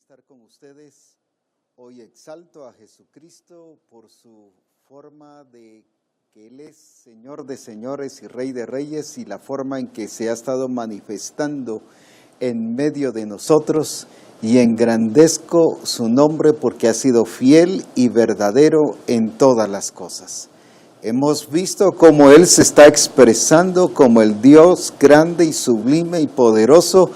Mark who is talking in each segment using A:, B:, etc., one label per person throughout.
A: estar con ustedes. Hoy exalto a Jesucristo por su forma de que Él es Señor de señores y Rey de reyes, y la forma en que se ha estado manifestando en medio de nosotros, y engrandezco su nombre porque ha sido fiel y verdadero en todas las cosas. Hemos visto cómo Él se está expresando como el Dios grande y sublime y poderoso,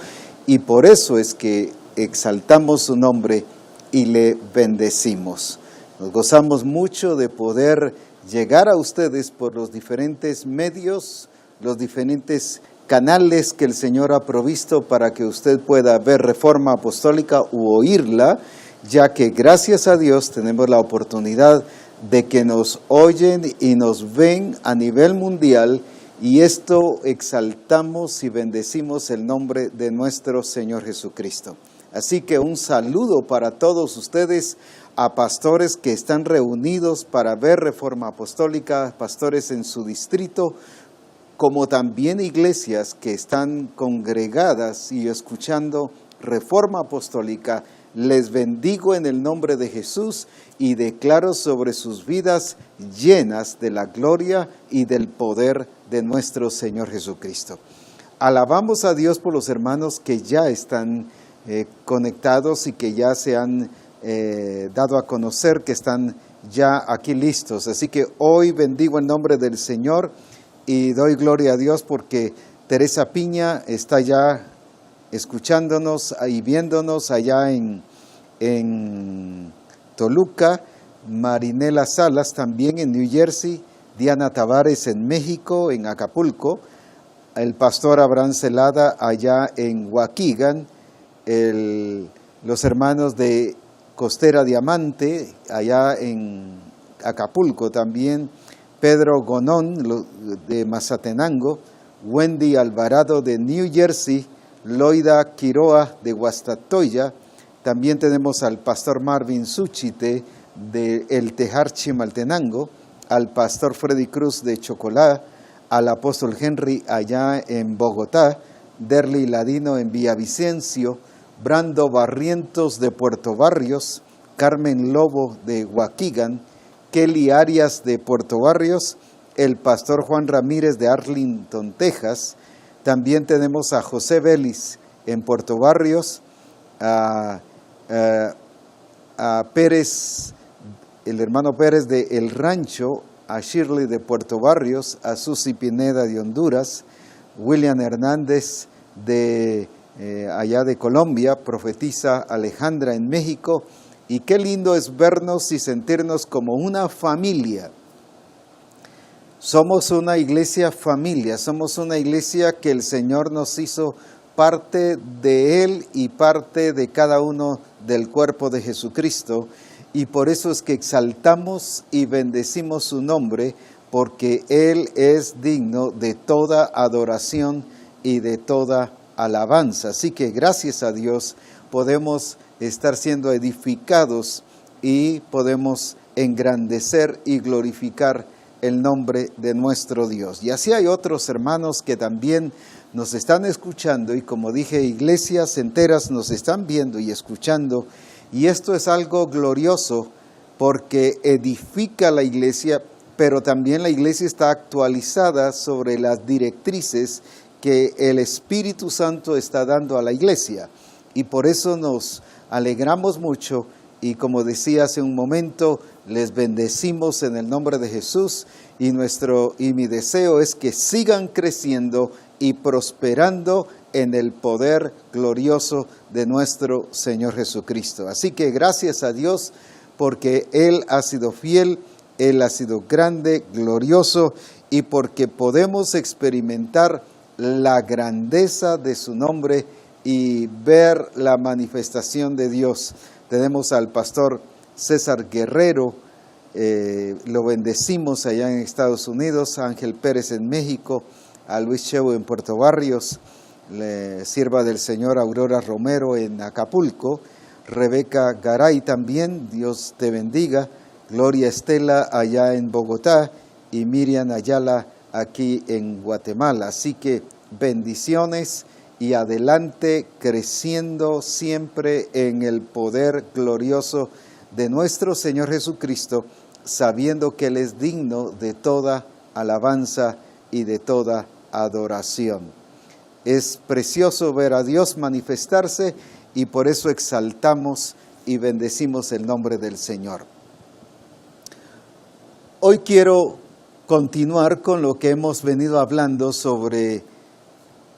A: y por eso es que exaltamos su nombre y le bendecimos. Nos gozamos mucho de poder llegar a ustedes por los diferentes medios, los diferentes canales que el Señor ha provisto para que usted pueda ver Reforma Apostólica u oírla, ya que gracias a Dios tenemos la oportunidad de que nos oyen y nos ven a nivel mundial, y esto exaltamos y bendecimos el nombre de nuestro Señor Jesucristo. Así que un saludo para todos ustedes, a pastores que están reunidos para ver Reforma Apostólica, pastores en su distrito, como también iglesias que están congregadas y escuchando Reforma Apostólica. Les bendigo en el nombre de Jesús y declaro sobre sus vidas llenas de la gloria y del poder de nuestro Señor Jesucristo. Alabamos a Dios por los hermanos que ya están conectados y que ya se han dado a conocer, que están ya aquí listos. Así que hoy bendigo el nombre del Señor y doy gloria a Dios porque Teresa Piña está ya escuchándonos y viéndonos allá en Toluca, Marinela Salas también en New Jersey, Diana Tavares en México, en Acapulco, el pastor Abraham Celada allá en Waukegan, los hermanos de Costera Diamante allá en Acapulco también, Pedro Gonón de Mazatenango, Wendy Alvarado de New Jersey, Loida Quiroa de Guastatoya. También tenemos al pastor Marvin Suchite de El Tejar Chimaltenango, al pastor Freddy Cruz de Chocolá, al apóstol Henry allá en Bogotá, Derly Ladino en Villavicencio, Brando Barrientos de Puerto Barrios, Carmen Lobo de Waukegan, Kelly Arias de Puerto Barrios, el pastor Juan Ramírez de Arlington, Texas. También tenemos a José Vélez en Puerto Barrios, a Pérez, el hermano Pérez de El Rancho, a Shirley de Puerto Barrios, a Susi Pineda de Honduras, William Hernández de allá de Colombia, profetisa Alejandra en México. Y qué lindo es vernos y sentirnos como una familia. Somos una iglesia familia, somos una iglesia que el Señor nos hizo parte de Él y parte de cada uno del cuerpo de Jesucristo, y por eso es que exaltamos y bendecimos su nombre, porque Él es digno de toda adoración y de toda alabanza. Así que gracias a Dios podemos estar siendo edificados y podemos engrandecer y glorificar el nombre de nuestro Dios. Y así hay otros hermanos que también nos están escuchando, y como dije, iglesias enteras nos están viendo y escuchando, y esto es algo glorioso porque edifica la iglesia, pero también la iglesia está actualizada sobre las directrices que el Espíritu Santo está dando a la iglesia, y por eso nos alegramos mucho, y como decía hace un momento, les bendecimos en el nombre de Jesús, y mi deseo es que sigan creciendo y prosperando en el poder glorioso de nuestro Señor Jesucristo. Así que gracias a Dios porque Él ha sido fiel, Él ha sido grande, glorioso, y porque podemos experimentar la grandeza de su nombre y ver la manifestación de Dios. Tenemos al pastor César Guerrero, lo bendecimos allá en Estados Unidos, a Ángel Pérez en México, a Luis Cheu en Puerto Barrios, sierva del Señor Aurora Romero en Acapulco, Rebeca Garay también, Dios te bendiga, Gloria Estela allá en Bogotá y Miriam Ayala aquí en Guatemala. Así que bendiciones y adelante, creciendo siempre en el poder glorioso de nuestro Señor Jesucristo, sabiendo que Él es digno de toda alabanza y de toda adoración. Es precioso ver a Dios manifestarse y por eso exaltamos y bendecimos el nombre del Señor. Hoy quiero continuar con lo que hemos venido hablando sobre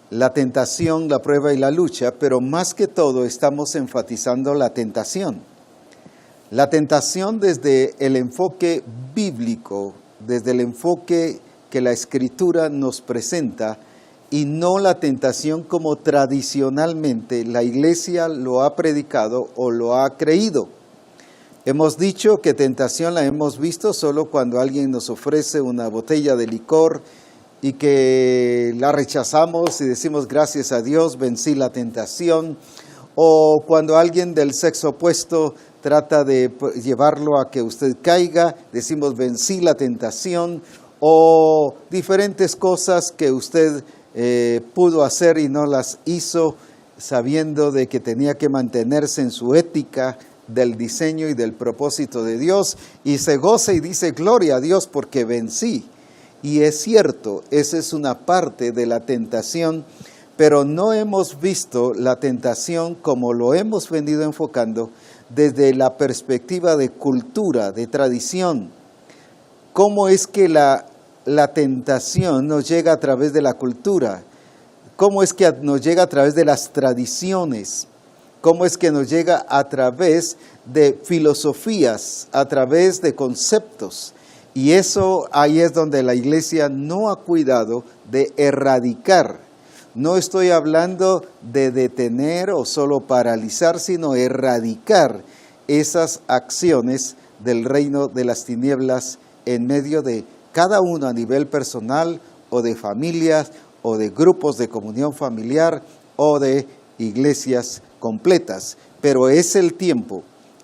A: la tentación, la prueba y la lucha, pero más que todo estamos enfatizando la tentación. La tentación desde el enfoque bíblico, desde el enfoque que la Escritura nos presenta, y no la tentación como tradicionalmente la Iglesia lo ha predicado o lo ha creído. Hemos dicho que tentación la hemos visto solo cuando alguien nos ofrece una botella de licor y que la rechazamos y decimos gracias a Dios, vencí la tentación. O cuando alguien del sexo opuesto trata de llevarlo a que usted caiga, decimos vencí la tentación. O diferentes cosas que usted pudo hacer y no las hizo, sabiendo de que tenía que mantenerse en su ética del diseño y del propósito de Dios, y se goza y dice gloria a Dios porque vencí. Y es cierto, esa es una parte de la tentación, pero no hemos visto la tentación como lo hemos venido enfocando desde la perspectiva de cultura, de tradición. ¿Cómo es que la tentación nos llega a través de la cultura? ¿Cómo es que nos llega a través de las tradiciones? ¿Cómo es que nos llega a través de filosofías, a través de conceptos? Y eso ahí es donde la Iglesia no ha cuidado de erradicar. No estoy hablando de detener o solo paralizar, sino erradicar esas acciones del reino de las tinieblas en medio de cada uno a nivel personal o de familias o de grupos de comunión familiar o de iglesias completas. Pero es el tiempo.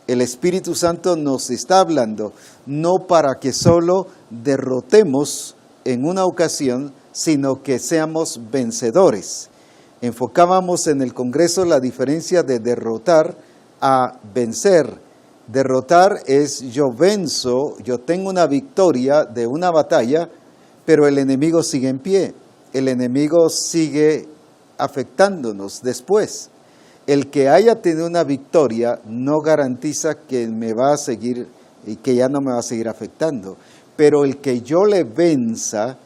A: El Espíritu Santo nos está hablando no para que solo derrotemos en una ocasión, sino que seamos vencedores. Enfocábamos en el Congreso la diferencia de derrotar a vencer. Derrotar es yo venzo, yo tengo una victoria de una batalla, pero el enemigo sigue en pie. El enemigo sigue afectándonos después. El que haya tenido una victoria no garantiza que me va a seguir y que ya no me va a seguir afectando. Pero el que yo le venza,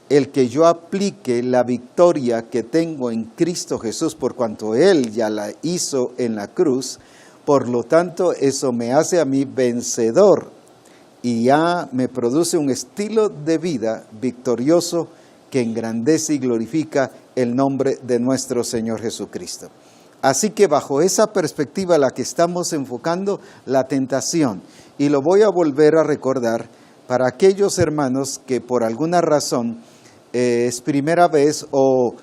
A: el que yo aplique la victoria que tengo en Cristo Jesús, por cuanto Él ya la hizo en la cruz, por lo tanto eso me hace a mí vencedor y ya me produce un estilo de vida victorioso que engrandece y glorifica el nombre de nuestro Señor Jesucristo. Así que bajo esa perspectiva la que estamos enfocando la tentación, y lo voy a volver a recordar para aquellos hermanos que por alguna razón es primera vez o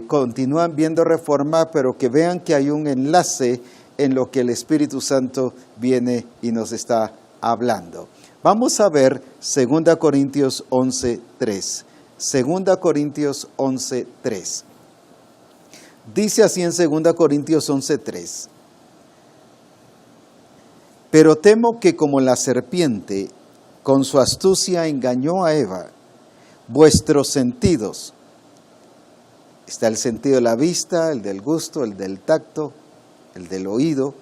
A: continúan viendo Reforma, pero que vean que hay un enlace en lo que el Espíritu Santo viene y nos está hablando. Vamos a ver 2 Corintios 11:3. 2 Corintios 11:3. Dice así en 2 Corintios 11:3. Pero temo que como la serpiente con su astucia engañó a Eva, vuestros sentidos, está el sentido de la vista, el del gusto, el del tacto, el del oído.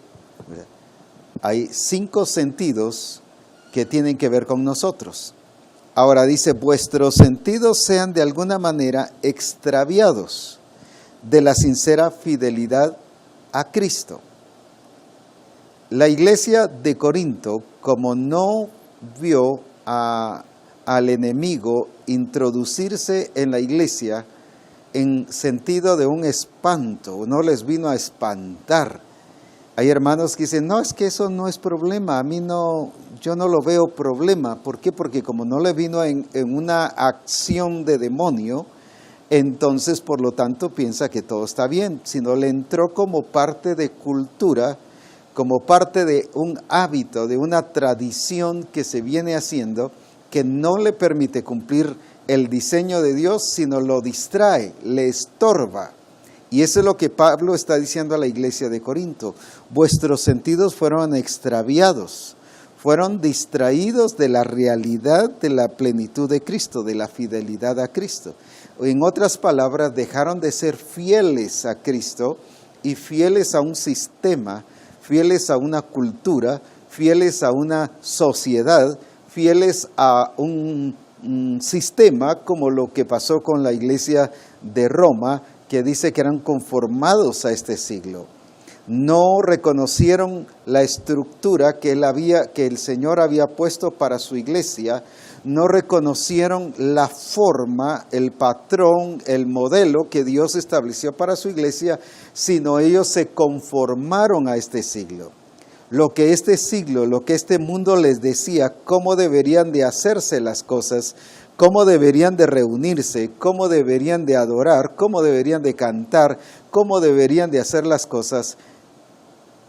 A: Hay 5 sentidos que tienen que ver con nosotros. Ahora dice, vuestros sentidos sean de alguna manera extraviados de la sincera fidelidad a Cristo. La iglesia de Corinto, como no vio al enemigo introducirse en la iglesia en sentido de un espanto, no les vino a espantar. Hay hermanos que dicen, no, es que eso no es problema, a mí no, yo no lo veo problema. ¿Por qué? Porque como no le vino en una acción de demonio, entonces por lo tanto piensa que todo está bien, sino le entró como parte de cultura, como parte de un hábito, de una tradición que se viene haciendo, que no le permite cumplir el diseño de Dios, sino lo distrae, le estorba. Y eso es lo que Pablo está diciendo a la iglesia de Corinto. Vuestros sentidos fueron extraviados, fueron distraídos de la realidad de la plenitud de Cristo, de la fidelidad a Cristo. En otras palabras, dejaron de ser fieles a Cristo y fieles a un sistema, fieles a una cultura, fieles a una sociedad, fieles a un sistema como lo que pasó con la iglesia de Roma, que dice que eran conformados a este siglo. No reconocieron la estructura que el Señor había puesto para su iglesia, no reconocieron la forma, el patrón, el modelo que Dios estableció para su iglesia, sino ellos se conformaron a este siglo. Lo que este siglo, lo que este mundo les decía, cómo deberían de hacerse las cosas, cómo deberían de reunirse, cómo deberían de adorar, cómo deberían de cantar, cómo deberían de hacer las cosas,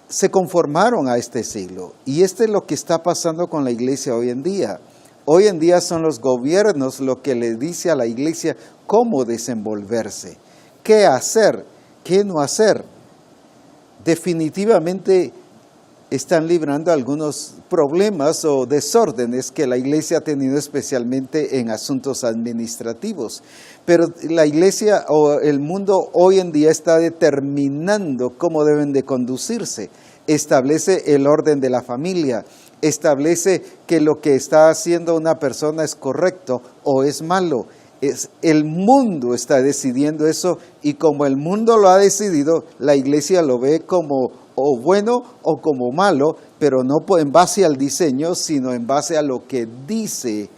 A: se conformaron a este siglo. Y esto es lo que está pasando con la iglesia hoy en día. Hoy en día son los gobiernos lo que le dice a la iglesia cómo desenvolverse, qué hacer, qué no hacer. Definitivamente están librando algunos problemas o desórdenes que la iglesia ha tenido especialmente en asuntos administrativos. Pero la iglesia o el mundo hoy en día está determinando cómo deben de conducirse. Establece el orden de la familia, establece que lo que está haciendo una persona es correcto o es malo. El mundo está decidiendo eso y como el mundo lo ha decidido, la iglesia lo ve como o bueno o como malo, pero no en base al diseño, sino en base a lo que dice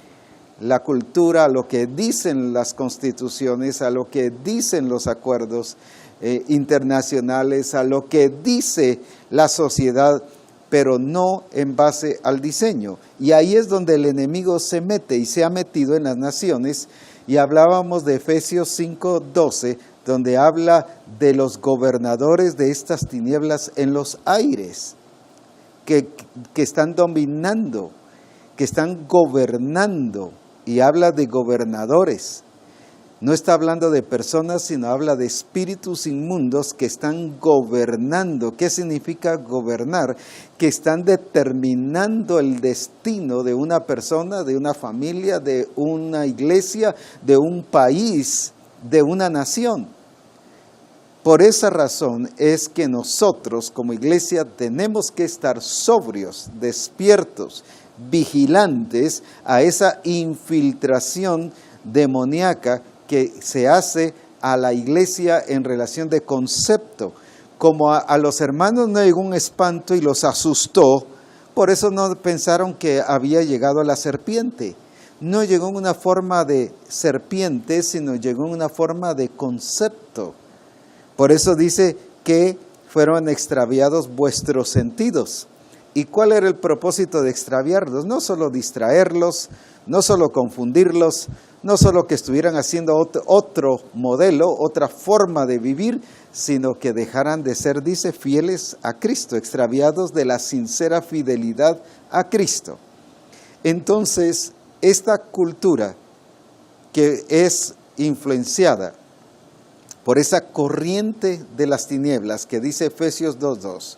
A: la cultura, a lo que dicen las constituciones, a lo que dicen los acuerdos internacionales, a lo que dice la sociedad, pero no en base al diseño. Y ahí es donde el enemigo se mete y se ha metido en las naciones. Y hablábamos de Efesios 5:12, donde habla de los gobernadores de estas tinieblas en los aires, que están dominando, que están gobernando, y habla de gobernadores. No está hablando de personas, sino habla de espíritus inmundos que están gobernando. ¿Qué significa gobernar? Que están determinando el destino de una persona, de una familia, de una iglesia, de un país, de una nación. Por esa razón es que nosotros como iglesia tenemos que estar sobrios, despiertos, vigilantes a esa infiltración demoníaca que se hace a la iglesia en relación de concepto. Como a los hermanos no llegó un espanto y los asustó, por eso no pensaron que había llegado la serpiente. No llegó en una forma de serpiente, sino llegó en una forma de concepto. Por eso dice que fueron extraviados vuestros sentidos. ¿Y cuál era el propósito de extraviarlos? No solo distraerlos, no solo confundirlos, no solo que estuvieran haciendo otro modelo, otra forma de vivir, sino que dejaran de ser, dice, fieles a Cristo, extraviados de la sincera fidelidad a Cristo. Entonces, esta cultura que es influenciada por esa corriente de las tinieblas que dice Efesios 2:2,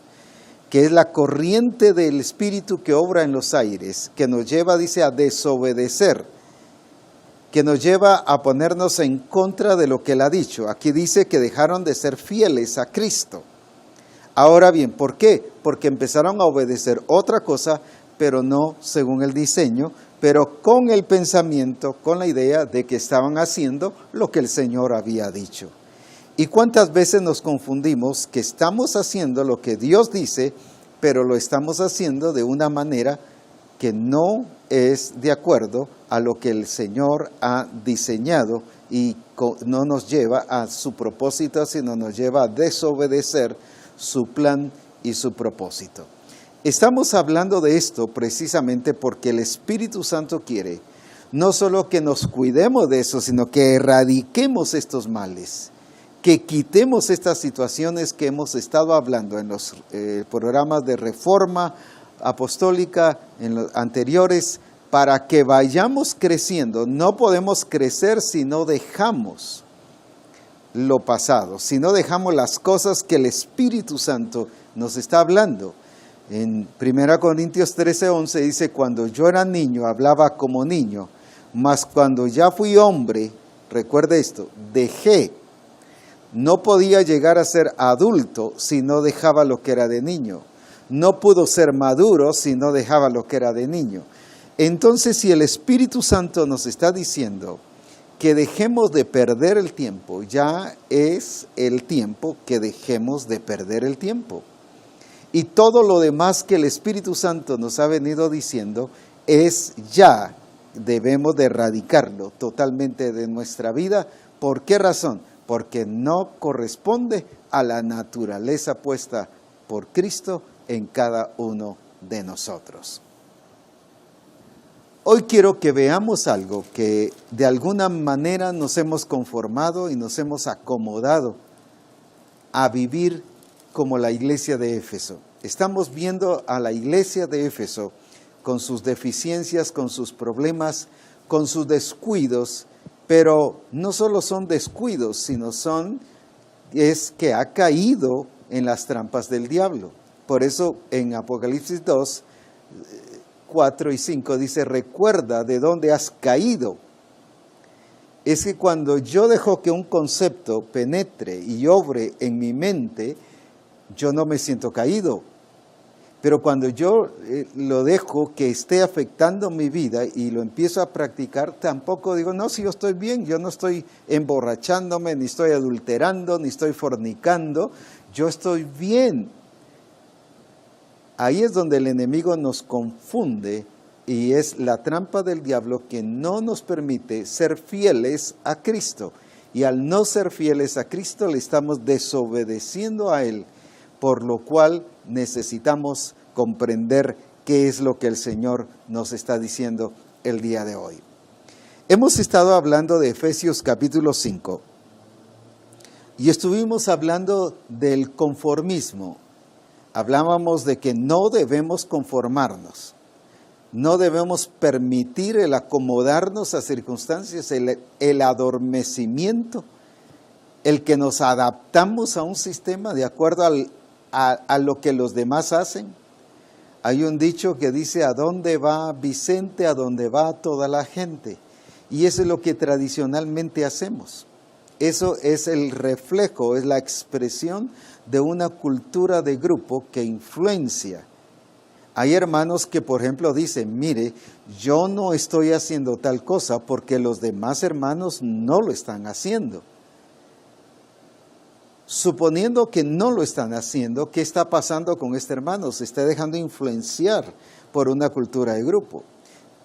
A: que es la corriente del Espíritu que obra en los aires, que nos lleva, dice, a desobedecer, que nos lleva a ponernos en contra de lo que Él ha dicho. Aquí dice que dejaron de ser fieles a Cristo. Ahora bien, ¿por qué? Porque empezaron a obedecer otra cosa, pero no según el diseño, pero con el pensamiento, con la idea de que estaban haciendo lo que el Señor había dicho. ¿Y cuántas veces nos confundimos que estamos haciendo lo que Dios dice, pero lo estamos haciendo de una manera que no es de acuerdo a lo que el Señor ha diseñado y no nos lleva a su propósito, sino nos lleva a desobedecer su plan y su propósito? Estamos hablando de esto precisamente porque el Espíritu Santo quiere no solo que nos cuidemos de eso, sino que erradiquemos estos males, que quitemos estas situaciones que hemos estado hablando en los programas de reforma apostólica, en los anteriores, para que vayamos creciendo. No podemos crecer si no dejamos lo pasado, sino dejamos las cosas que el Espíritu Santo nos está hablando. En 1 Corintios 13:11 dice, cuando yo era niño hablaba como niño, mas cuando ya fui hombre, recuerde esto, dejé. No podía llegar a ser adulto si no dejaba lo que era de niño. No pudo ser maduro si no dejaba lo que era de niño. Entonces, si el Espíritu Santo nos está diciendo que dejemos de perder el tiempo, ya es el tiempo que dejemos de perder el tiempo. Y todo lo demás que el Espíritu Santo nos ha venido diciendo es ya, debemos de erradicarlo totalmente de nuestra vida. ¿Por qué razón? Porque no corresponde a la naturaleza puesta por Cristo en cada uno de nosotros. Hoy quiero que veamos algo que de alguna manera nos hemos conformado y nos hemos acomodado a vivir como la iglesia de Éfeso. Estamos viendo a la iglesia de Éfeso con sus deficiencias, con sus problemas, con sus descuidos, pero no solo son descuidos, sino es que ha caído en las trampas del diablo. Por eso en Apocalipsis 2, 4 y 5 dice, recuerda de dónde has caído. Es que cuando yo dejo que un concepto penetre y obre en mi mente, yo no me siento caído. Pero cuando yo lo dejo que esté afectando mi vida y lo empiezo a practicar, tampoco digo, no, si yo estoy bien, yo no estoy emborrachándome, ni estoy adulterando, ni estoy fornicando, yo estoy bien. Ahí es donde el enemigo nos confunde y es la trampa del diablo que no nos permite ser fieles a Cristo. Y al no ser fieles a Cristo le estamos desobedeciendo a Él, por lo cual necesitamos comprender qué es lo que el Señor nos está diciendo el día de hoy. Hemos estado hablando de Efesios capítulo 5 y estuvimos hablando del conformismo. Hablábamos de que no debemos conformarnos, no debemos permitir el acomodarnos a circunstancias, el adormecimiento, el que nos adaptamos a un sistema de acuerdo a lo que los demás hacen. Hay un dicho que dice, ¿a dónde va Vicente? A dónde va toda la gente. Y eso es lo que tradicionalmente hacemos. Eso es el reflejo, es la expresión de una cultura de grupo que influencia. Hay hermanos que, por ejemplo, dicen, mire, yo no estoy haciendo tal cosa porque los demás hermanos no lo están haciendo. Suponiendo que no lo están haciendo, ¿qué está pasando con este hermano? Se está dejando influenciar por una cultura de grupo.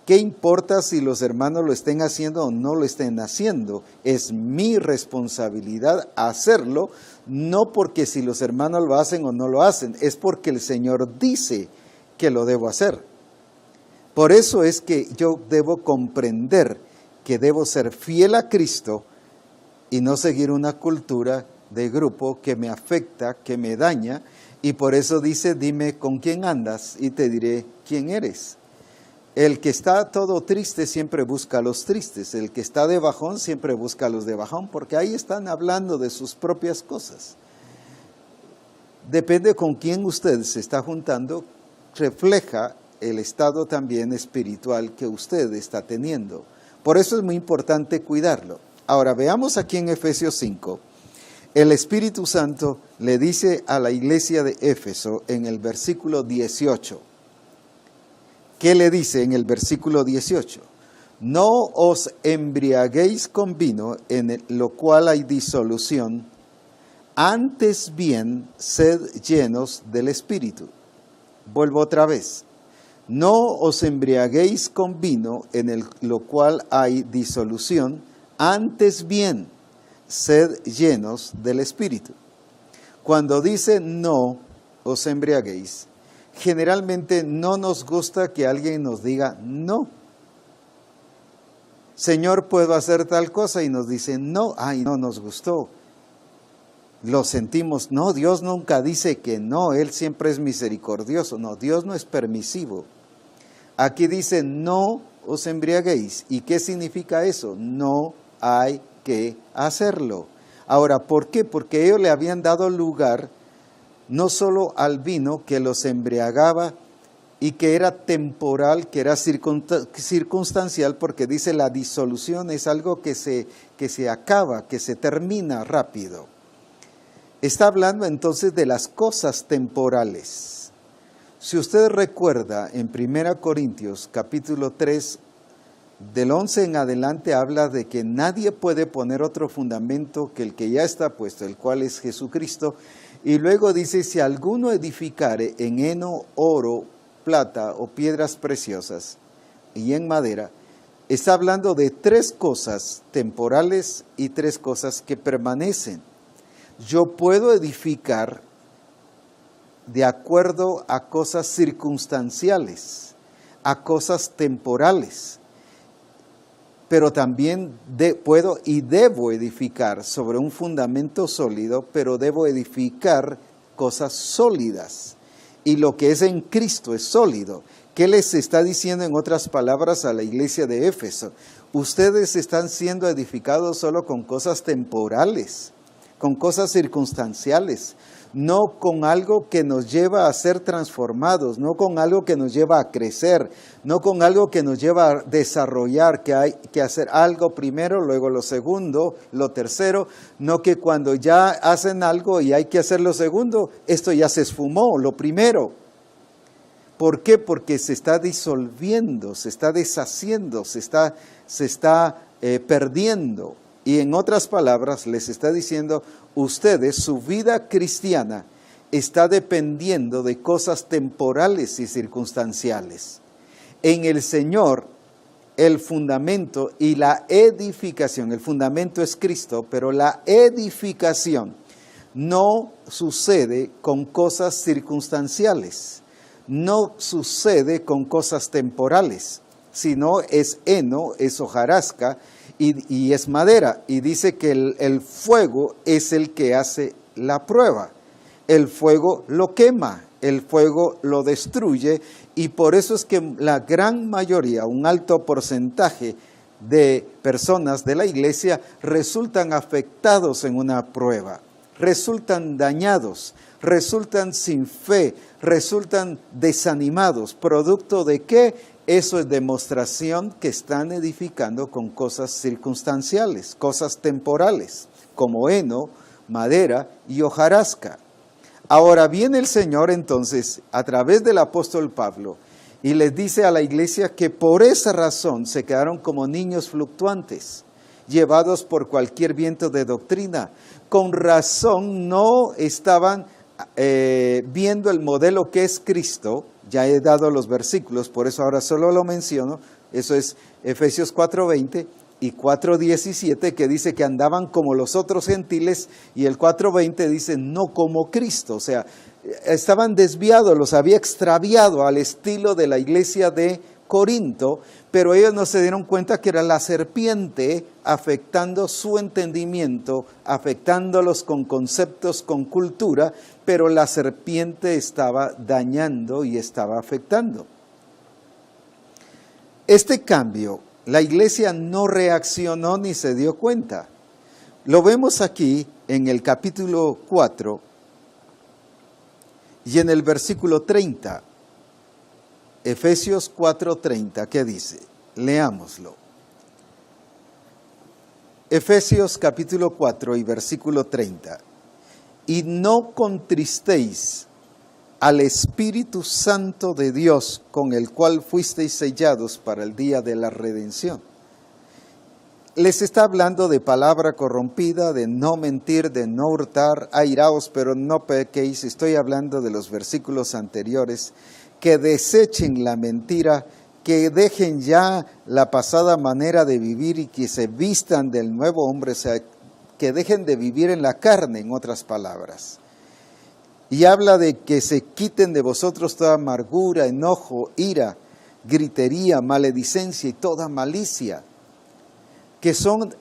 A: ¿Qué importa si los hermanos lo estén haciendo o no lo estén haciendo? Es mi responsabilidad hacerlo, no porque si los hermanos lo hacen o no lo hacen, es porque el Señor dice que lo debo hacer. Por eso es que yo debo comprender que debo ser fiel a Cristo y no seguir una cultura de grupo que me afecta, que me daña, y por eso dice, dime con quién andas y te diré quién eres. El que está todo triste siempre busca a los tristes, el que está de bajón siempre busca a los de bajón, porque ahí están hablando de sus propias cosas. Depende con quién usted se está juntando, refleja el estado también espiritual que usted está teniendo. Por eso es muy importante cuidarlo. Ahora veamos aquí en Efesios 5. El Espíritu Santo le dice a la iglesia de Éfeso en el versículo 18. ¿Qué le dice en el versículo 18? No os embriaguéis con vino en lo cual hay disolución, antes bien sed llenos del Espíritu. Vuelvo otra vez. No os embriaguéis con vino en lo cual hay disolución, antes bien sed llenos del Espíritu. Cuando dice no os embriaguéis, generalmente no nos gusta que alguien nos diga no. Señor, ¿puedo hacer tal cosa? Y nos dice no, ay, no nos gustó. Lo sentimos, no, Dios nunca dice que no, Él siempre es misericordioso. No, Dios no es permisivo. Aquí dice no os embriaguéis. ¿Y qué significa eso? No hay que hacerlo. Ahora, ¿por qué? Porque ellos le habían dado lugar no solo al vino que los embriagaba y que era temporal, que era circunstancial, porque dice la disolución es algo que se acaba, que se termina rápido. Está hablando entonces de las cosas temporales. Si usted recuerda, en 1 Corintios capítulo 3, del 11 en adelante habla de que nadie puede poner otro fundamento que el que ya está puesto, el cual es Jesucristo. Y luego dice, si alguno edificare en heno, oro, plata o piedras preciosas y en madera, está hablando de 3 cosas temporales y 3 cosas que permanecen. Yo puedo edificar de acuerdo a cosas circunstanciales, a cosas temporales, pero también puedo y debo edificar sobre un fundamento sólido, pero debo edificar cosas sólidas. Y lo que es en Cristo es sólido. ¿Qué les está diciendo en otras palabras a la iglesia de Éfeso? Ustedes están siendo edificados solo con cosas temporales, con cosas circunstanciales, no con algo que nos lleva a ser transformados, no con algo que nos lleva a crecer, no con algo que nos lleva a desarrollar, que hay que hacer algo primero, luego lo segundo, lo tercero, no que cuando ya hacen algo y hay que hacer lo segundo, esto ya se esfumó, lo primero. ¿Por qué? Porque se está disolviendo, se está deshaciendo, se está perdiendo. Y en otras palabras, les está diciendo, ustedes, su vida cristiana está dependiendo de cosas temporales y circunstanciales. En el Señor, el fundamento y la edificación, el fundamento es Cristo, pero la edificación no sucede con cosas circunstanciales, no sucede con cosas temporales, sino es heno, es hojarasca, y es madera, y dice que el fuego es el que hace la prueba. El fuego lo quema, el fuego lo destruye, y por eso es que la gran mayoría, un alto porcentaje de personas de la iglesia resultan afectados en una prueba, resultan dañados, resultan sin fe, resultan desanimados. ¿Producto de qué? Eso es demostración que están edificando con cosas circunstanciales, cosas temporales, como heno, madera y hojarasca. Ahora viene el Señor entonces, a través del apóstol Pablo, y les dice a la iglesia que por esa razón se quedaron como niños fluctuantes, llevados por cualquier viento de doctrina. Con razón no estaban viendo el modelo que es Cristo. Ya he dado los versículos, por eso ahora solo lo menciono. Eso es Efesios 4:20 y 4:17, que dice que andaban como los otros gentiles, y el 4:20 dice no como Cristo. O sea, estaban desviados, los había extraviado al estilo de la iglesia de Corinto, pero ellos no se dieron cuenta que era la serpiente afectando su entendimiento, afectándolos con conceptos, con cultura, pero la serpiente estaba dañando y estaba afectando. Este cambio, la iglesia no reaccionó ni se dio cuenta. Lo vemos aquí en el capítulo 4 y en el versículo 30. Efesios 4:30, ¿qué dice? Leámoslo. Efesios capítulo 4 y versículo 30. Y no contristéis al Espíritu Santo de Dios, con el cual fuisteis sellados para el día de la redención. Les está hablando de palabra corrompida, de no mentir, de no hurtar, airaos, pero no pequéis. Estoy hablando de los versículos anteriores. Que desechen la mentira, que dejen ya la pasada manera de vivir y que se vistan del nuevo hombre, o sea, que dejen de vivir en la carne, en otras palabras. Y habla de que se quiten de vosotros toda amargura, enojo, ira, gritería, maledicencia y toda malicia, que son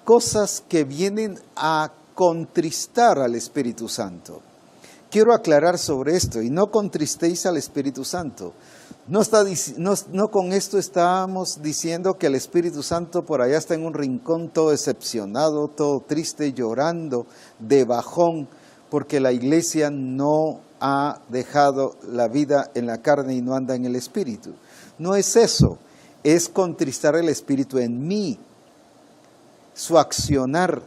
A: cosas que vienen a contristar al Espíritu Santo. Quiero aclarar sobre esto, y no contristéis al Espíritu Santo. No con esto estamos diciendo que el Espíritu Santo por allá está en un rincón todo decepcionado, todo triste, llorando, de bajón, porque la iglesia no ha dejado la vida en la carne y no anda en el Espíritu. No es eso, es contristar el Espíritu en mí, su accionar.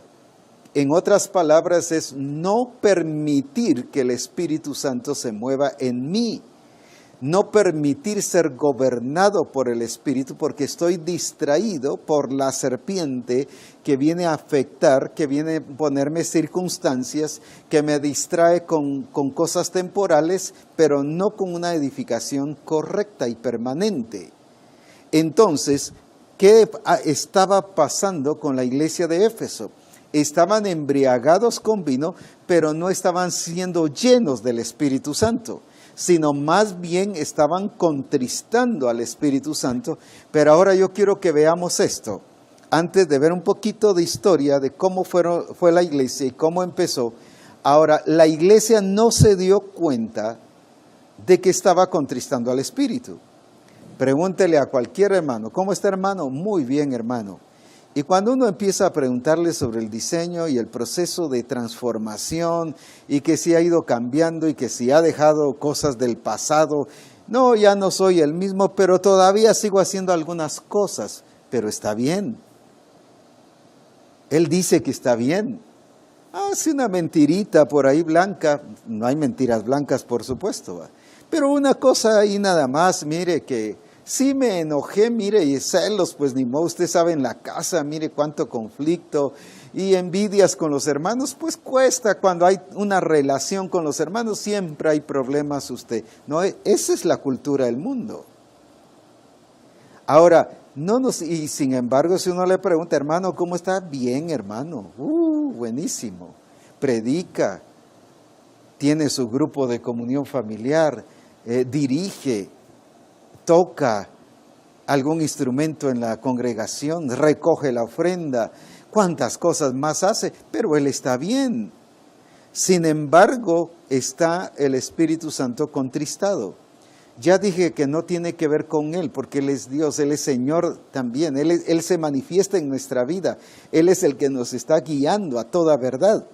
A: En otras palabras, es no permitir que el Espíritu Santo se mueva en mí. No permitir ser gobernado por el Espíritu porque estoy distraído por la serpiente que viene a afectar, que viene a ponerme circunstancias, que me distrae con cosas temporales, pero no con una edificación correcta y permanente. Entonces, ¿qué estaba pasando con la iglesia de Éfeso? Estaban embriagados con vino, pero no estaban siendo llenos del Espíritu Santo, sino más bien estaban contristando al Espíritu Santo. Pero ahora yo quiero que veamos esto, antes de ver un poquito de historia de cómo fue la iglesia y cómo empezó. Ahora, la iglesia no se dio cuenta de que estaba contristando al Espíritu. Pregúntele a cualquier hermano, ¿cómo está hermano? Muy bien, hermano. Y cuando uno empieza a preguntarle sobre el diseño y el proceso de transformación y que si ha ido cambiando y que si ha dejado cosas del pasado, no, ya no soy el mismo, pero todavía sigo haciendo algunas cosas, pero está bien. Él dice que está bien. Hace una mentirita por ahí blanca, no hay mentiras blancas por supuesto, pero una cosa ahí nada más, mire que sí me enojé, mire, y celos, pues ni modo, usted sabe en la casa, mire cuánto conflicto y envidias con los hermanos, pues cuesta cuando hay una relación con los hermanos, siempre hay problemas usted. No, esa es la cultura del mundo. Ahora, y sin embargo, si uno le pregunta, hermano, ¿cómo está? Bien, hermano, buenísimo, predica, tiene su grupo de comunión familiar, dirige, toca algún instrumento en la congregación, recoge la ofrenda, cuántas cosas más hace, pero él está bien. Sin embargo, está el Espíritu Santo contristado. Ya dije que no tiene que ver con Él, porque Él es Dios, Él es Señor también, Él se manifiesta en nuestra vida, Él es el que nos está guiando a toda verdad.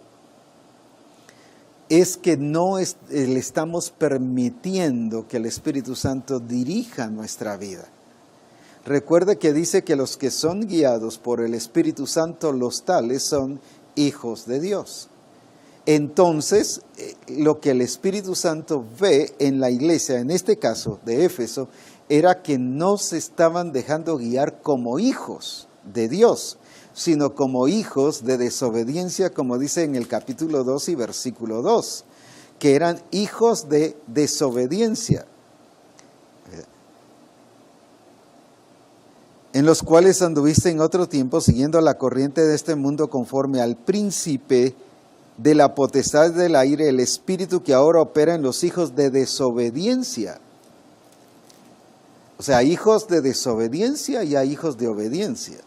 A: Es que no le estamos permitiendo que el Espíritu Santo dirija nuestra vida. Recuerde que dice que los que son guiados por el Espíritu Santo, los tales son hijos de Dios. Entonces, lo que el Espíritu Santo ve en la iglesia, en este caso de Éfeso, era que no se estaban dejando guiar como hijos de Dios, sino como hijos de desobediencia, como dice en el capítulo 2 y versículo 2, que eran hijos de desobediencia, en los cuales anduviste en otro tiempo siguiendo la corriente de este mundo conforme al príncipe de la potestad del aire, el espíritu que ahora opera en los hijos de desobediencia. O sea, hay hijos de desobediencia y hay hijos de obediencia.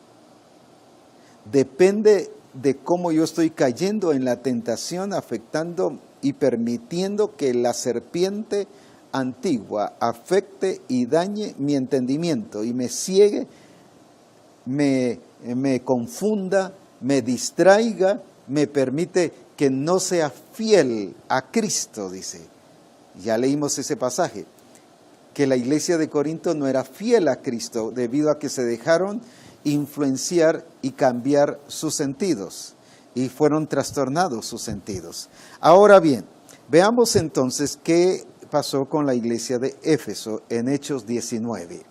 A: Depende de cómo yo estoy cayendo en la tentación, afectando y permitiendo que la serpiente antigua afecte y dañe mi entendimiento y me ciegue, me confunda, me distraiga, me permite que no sea fiel a Cristo, dice. Ya leímos ese pasaje, que la iglesia de Corinto no era fiel a Cristo debido a que se dejaron influenciar y cambiar sus sentidos y fueron trastornados sus sentidos. Ahora bien, veamos entonces qué pasó con la iglesia de Éfeso en Hechos 19.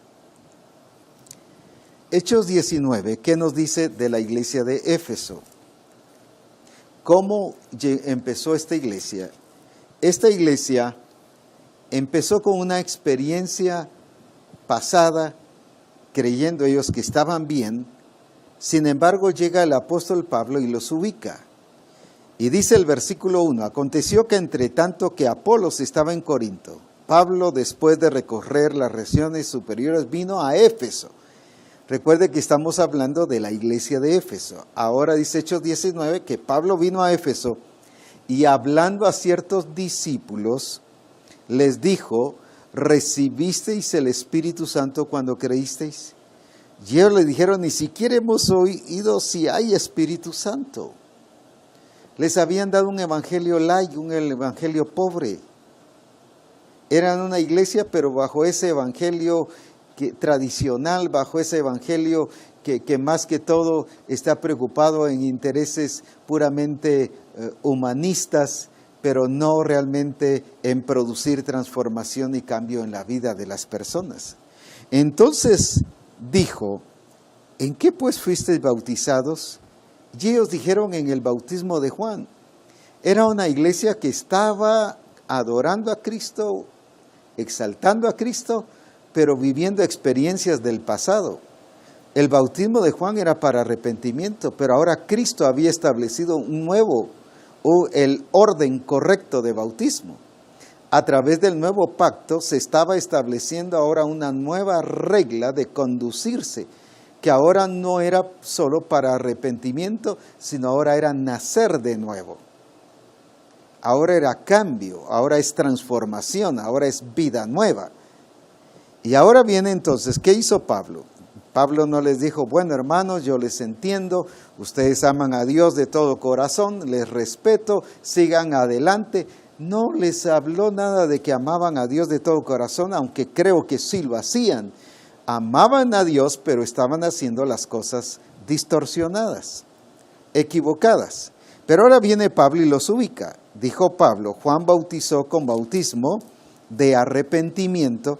A: Hechos 19, ¿qué nos dice de la iglesia de Éfeso? ¿Cómo empezó esta iglesia? Esta iglesia empezó con una experiencia pasada, creyendo ellos que estaban bien. Sin embargo, llega el apóstol Pablo y los ubica. Y dice el versículo 1, aconteció que entre tanto que Apolos estaba en Corinto, Pablo, después de recorrer las regiones superiores, vino a Éfeso. Recuerde que estamos hablando de la iglesia de Éfeso. Ahora dice Hechos 19 que Pablo vino a Éfeso y hablando a ciertos discípulos, les dijo, ¿recibisteis el Espíritu Santo cuando creísteis? Y ellos le dijeron, ni siquiera hemos oído si hay Espíritu Santo. Les habían dado un evangelio light, un evangelio pobre. Eran una iglesia, pero bajo ese evangelio tradicional, bajo ese evangelio que más que todo está preocupado en intereses puramente humanistas, pero no realmente en producir transformación y cambio en la vida de las personas. Entonces dijo, ¿en qué pues fuisteis bautizados? Y ellos dijeron, en el bautismo de Juan. Era una iglesia que estaba adorando a Cristo, exaltando a Cristo, pero viviendo experiencias del pasado. El bautismo de Juan era para arrepentimiento, pero ahora Cristo había establecido un nuevo, o el orden correcto de bautismo. A través del nuevo pacto se estaba estableciendo ahora una nueva regla de conducirse, que ahora no era solo para arrepentimiento, sino ahora era nacer de nuevo. Ahora era cambio, ahora es transformación, ahora es vida nueva. Y ahora viene entonces, ¿qué hizo Pablo? Pablo no les dijo, bueno hermanos, yo les entiendo, ustedes aman a Dios de todo corazón, les respeto, sigan adelante. No les habló nada de que amaban a Dios de todo corazón, aunque creo que sí lo hacían. Amaban a Dios, pero estaban haciendo las cosas distorsionadas, equivocadas. Pero ahora viene Pablo y los ubica. Dijo Pablo, Juan bautizó con bautismo de arrepentimiento,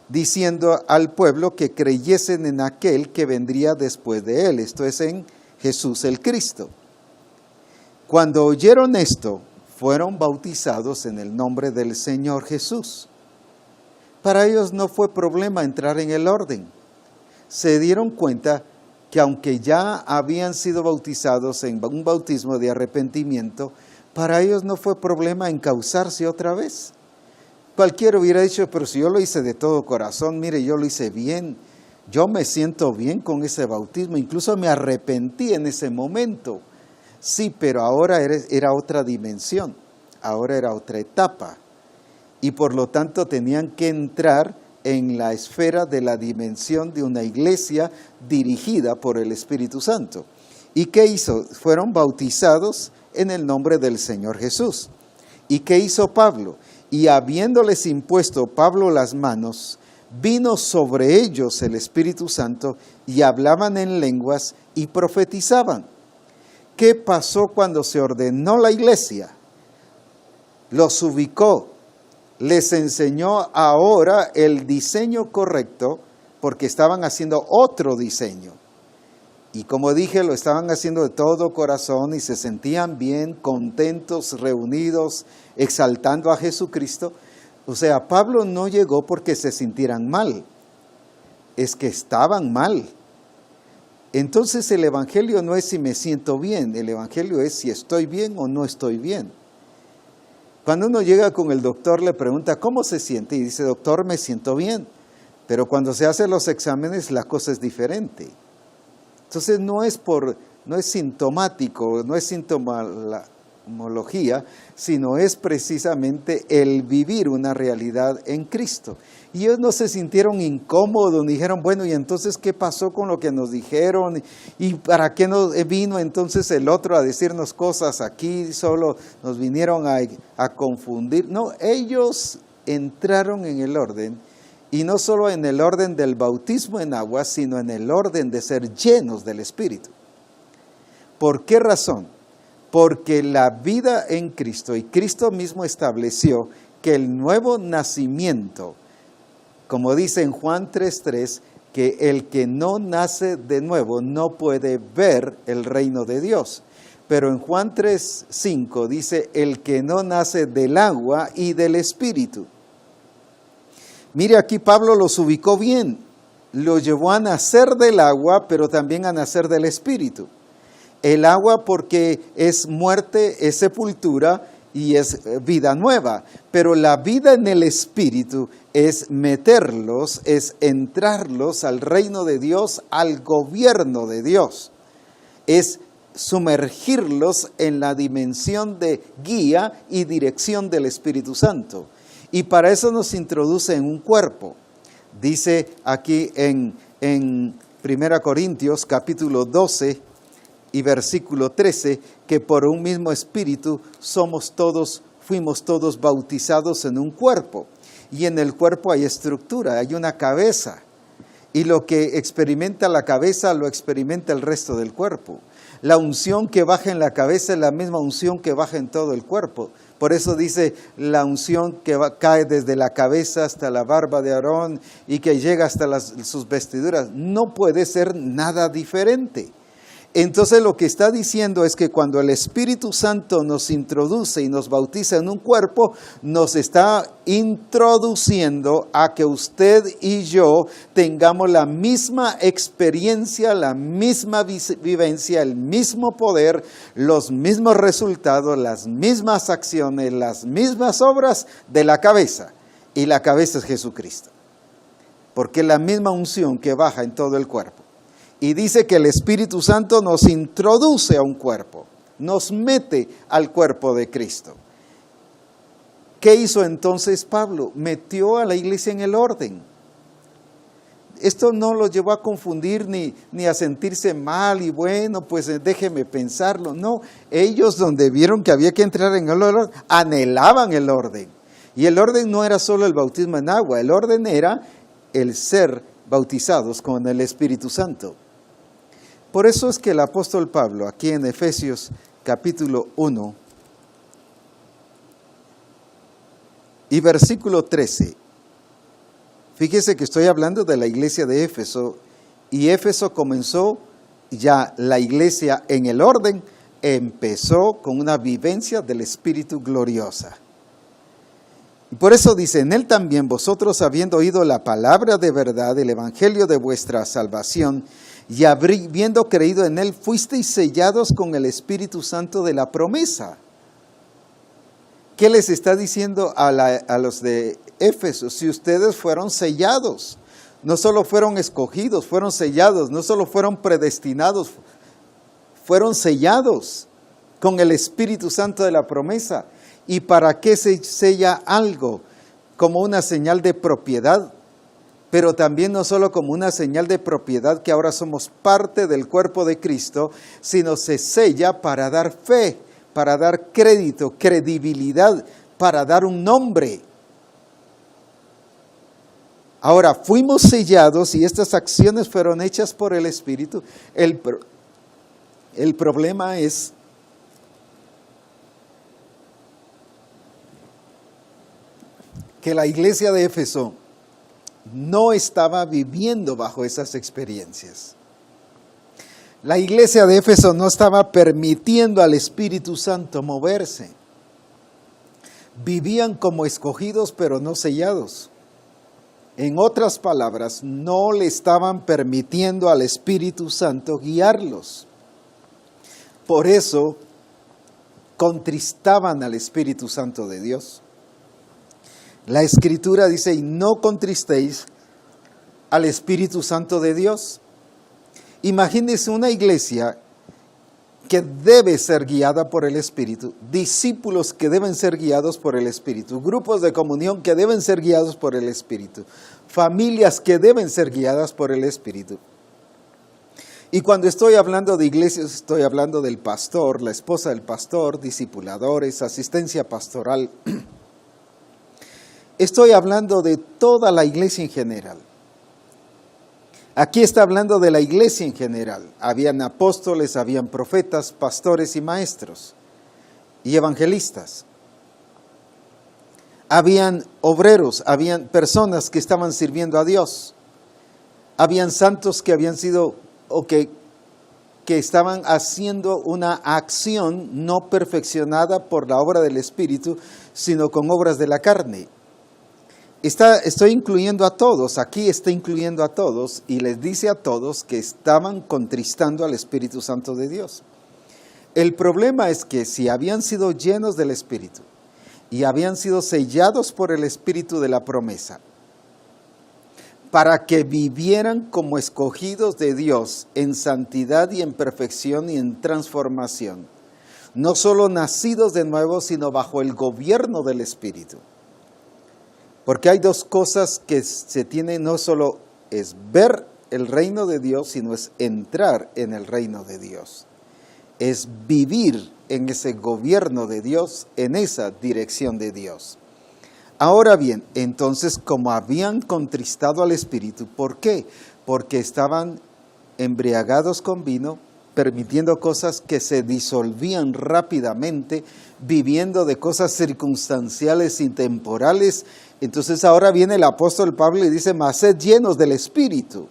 A: diciendo al pueblo que creyesen en aquel que vendría después de él, esto es en Jesús el Cristo. Cuando oyeron esto, fueron bautizados en el nombre del Señor Jesús. Para ellos no fue problema entrar en el orden. Se dieron cuenta que aunque ya habían sido bautizados en un bautismo de arrepentimiento, para ellos no fue problema encauzarse otra vez. Cualquiera hubiera dicho, pero si yo lo hice de todo corazón, mire, yo lo hice bien, yo me siento bien con ese bautismo, incluso me arrepentí en ese momento. Sí, pero ahora era otra dimensión, ahora era otra etapa. Y por lo tanto tenían que entrar en la esfera de la dimensión de una iglesia dirigida por el Espíritu Santo. ¿Y qué hizo? Fueron bautizados en el nombre del Señor Jesús. ¿Y qué hizo Pablo? Y habiéndoles impuesto Pablo las manos, vino sobre ellos el Espíritu Santo y hablaban en lenguas y profetizaban. ¿Qué pasó cuando se ordenó la iglesia? Los ubicó, les enseñó ahora el diseño correcto porque estaban haciendo otro diseño. Y como dije, lo estaban haciendo de todo corazón y se sentían bien, contentos, reunidos, exaltando a Jesucristo. O sea, Pablo no llegó porque se sintieran mal, es que estaban mal. Entonces el evangelio no es si me siento bien, el evangelio es si estoy bien o no estoy bien. Cuando uno llega con el doctor le pregunta, ¿cómo se siente? Y dice, doctor, me siento bien. Pero cuando se hacen los exámenes la cosa es diferente. Entonces no es sintomático, no es sintomología, sino es precisamente el vivir una realidad en Cristo. Y ellos no se sintieron incómodos, ni dijeron, bueno, ¿y entonces qué pasó con lo que nos dijeron? ¿Y para qué nos vino entonces el otro a decirnos cosas aquí? Solo nos vinieron a confundir. No, ellos entraron en el orden. Y no solo en el orden del bautismo en agua, sino en el orden de ser llenos del Espíritu. ¿Por qué razón? Porque la vida en Cristo, y Cristo mismo estableció que el nuevo nacimiento, como dice en Juan 3:3, que el que no nace de nuevo no puede ver el reino de Dios. Pero en Juan 3:5 dice, el que no nace del agua y del Espíritu. Mire, aquí Pablo los ubicó bien, los llevó a nacer del agua, pero también a nacer del Espíritu. El agua porque es muerte, es sepultura y es vida nueva, pero la vida en el Espíritu es meterlos, es entrarlos al reino de Dios, al gobierno de Dios, es sumergirlos en la dimensión de guía y dirección del Espíritu Santo. Y para eso nos introduce en un cuerpo. Dice aquí en 1 Corintios capítulo 12 y versículo 13, que por un mismo espíritu fuimos todos bautizados en un cuerpo. Y en el cuerpo hay estructura, hay una cabeza. Y lo que experimenta la cabeza lo experimenta el resto del cuerpo. La unción que baja en la cabeza es la misma unción que baja en todo el cuerpo. Por eso dice la unción que cae desde la cabeza hasta la barba de Aarón y que llega hasta sus vestiduras. No puede ser nada diferente. Entonces lo que está diciendo es que cuando el Espíritu Santo nos introduce y nos bautiza en un cuerpo, nos está introduciendo a que usted y yo tengamos la misma experiencia, la misma vivencia, el mismo poder, los mismos resultados, las mismas acciones, las mismas obras de la cabeza. Y la cabeza es Jesucristo. Porque es la misma unción que baja en todo el cuerpo. Y dice que el Espíritu Santo nos introduce a un cuerpo, nos mete al cuerpo de Cristo. ¿Qué hizo entonces Pablo? Metió a la iglesia en el orden. Esto no lo llevó a confundir ni a sentirse mal y bueno, pues déjeme pensarlo. No, ellos donde vieron que había que entrar en el orden, anhelaban el orden. Y el orden no era solo el bautismo en agua, el orden era el ser bautizados con el Espíritu Santo. Por eso es que el apóstol Pablo, aquí en Efesios capítulo 1 y versículo 13, fíjese que estoy hablando de la iglesia de Éfeso, y Éfeso comenzó ya la iglesia en el orden, empezó con una vivencia del Espíritu gloriosa. Y por eso dice, en él también vosotros, habiendo oído la palabra de verdad, el evangelio de vuestra salvación, y habiendo creído en él, fuisteis sellados con el Espíritu Santo de la promesa. ¿Qué les está diciendo a los de Éfeso? Si ustedes fueron sellados, no solo fueron escogidos, fueron sellados, no solo fueron predestinados, fueron sellados con el Espíritu Santo de la promesa. ¿Y para qué se sella algo? Como una señal de propiedad, pero también no solo como una señal de propiedad que ahora somos parte del cuerpo de Cristo, sino se sella para dar fe, para dar crédito, credibilidad, para dar un nombre. Ahora, fuimos sellados y estas acciones fueron hechas por el Espíritu. El problema es que la iglesia de Éfeso no estaba viviendo bajo esas experiencias. La iglesia de Éfeso no estaba permitiendo al Espíritu Santo moverse. Vivían como escogidos, pero no sellados. En otras palabras, no le estaban permitiendo al Espíritu Santo guiarlos. Por eso, contristaban al Espíritu Santo de Dios. La Escritura dice, y no contristéis al Espíritu Santo de Dios. Imagínense una iglesia que debe ser guiada por el Espíritu, discípulos que deben ser guiados por el Espíritu, grupos de comunión que deben ser guiados por el Espíritu, familias que deben ser guiadas por el Espíritu. Y cuando estoy hablando de iglesias, estoy hablando del pastor, la esposa del pastor, discipuladores, asistencia pastoral. Estoy hablando de toda la iglesia en general. Aquí está hablando de la iglesia en general. Habían apóstoles, habían profetas, pastores y maestros y evangelistas. Habían obreros, habían personas que estaban sirviendo a Dios. Habían santos que habían sido o que estaban haciendo una acción no perfeccionada por la obra del Espíritu, sino con obras de la carne. Estoy incluyendo a todos, aquí está incluyendo a todos y les dice a todos que estaban contristando al Espíritu Santo de Dios. El problema es que si habían sido llenos del Espíritu y habían sido sellados por el Espíritu de la promesa, para que vivieran como escogidos de Dios en santidad y en perfección y en transformación, no solo nacidos de nuevo, sino bajo el gobierno del Espíritu. Porque hay dos cosas que se tienen, no solo es ver el reino de Dios, sino es entrar en el reino de Dios. Es vivir en ese gobierno de Dios, en esa dirección de Dios. Ahora bien, entonces, como habían contristado al Espíritu, ¿por qué? Porque estaban embriagados con vino, permitiendo cosas que se disolvían rápidamente, viviendo de cosas circunstanciales y temporales. Entonces ahora viene el apóstol Pablo y dice, mas sed llenos del Espíritu.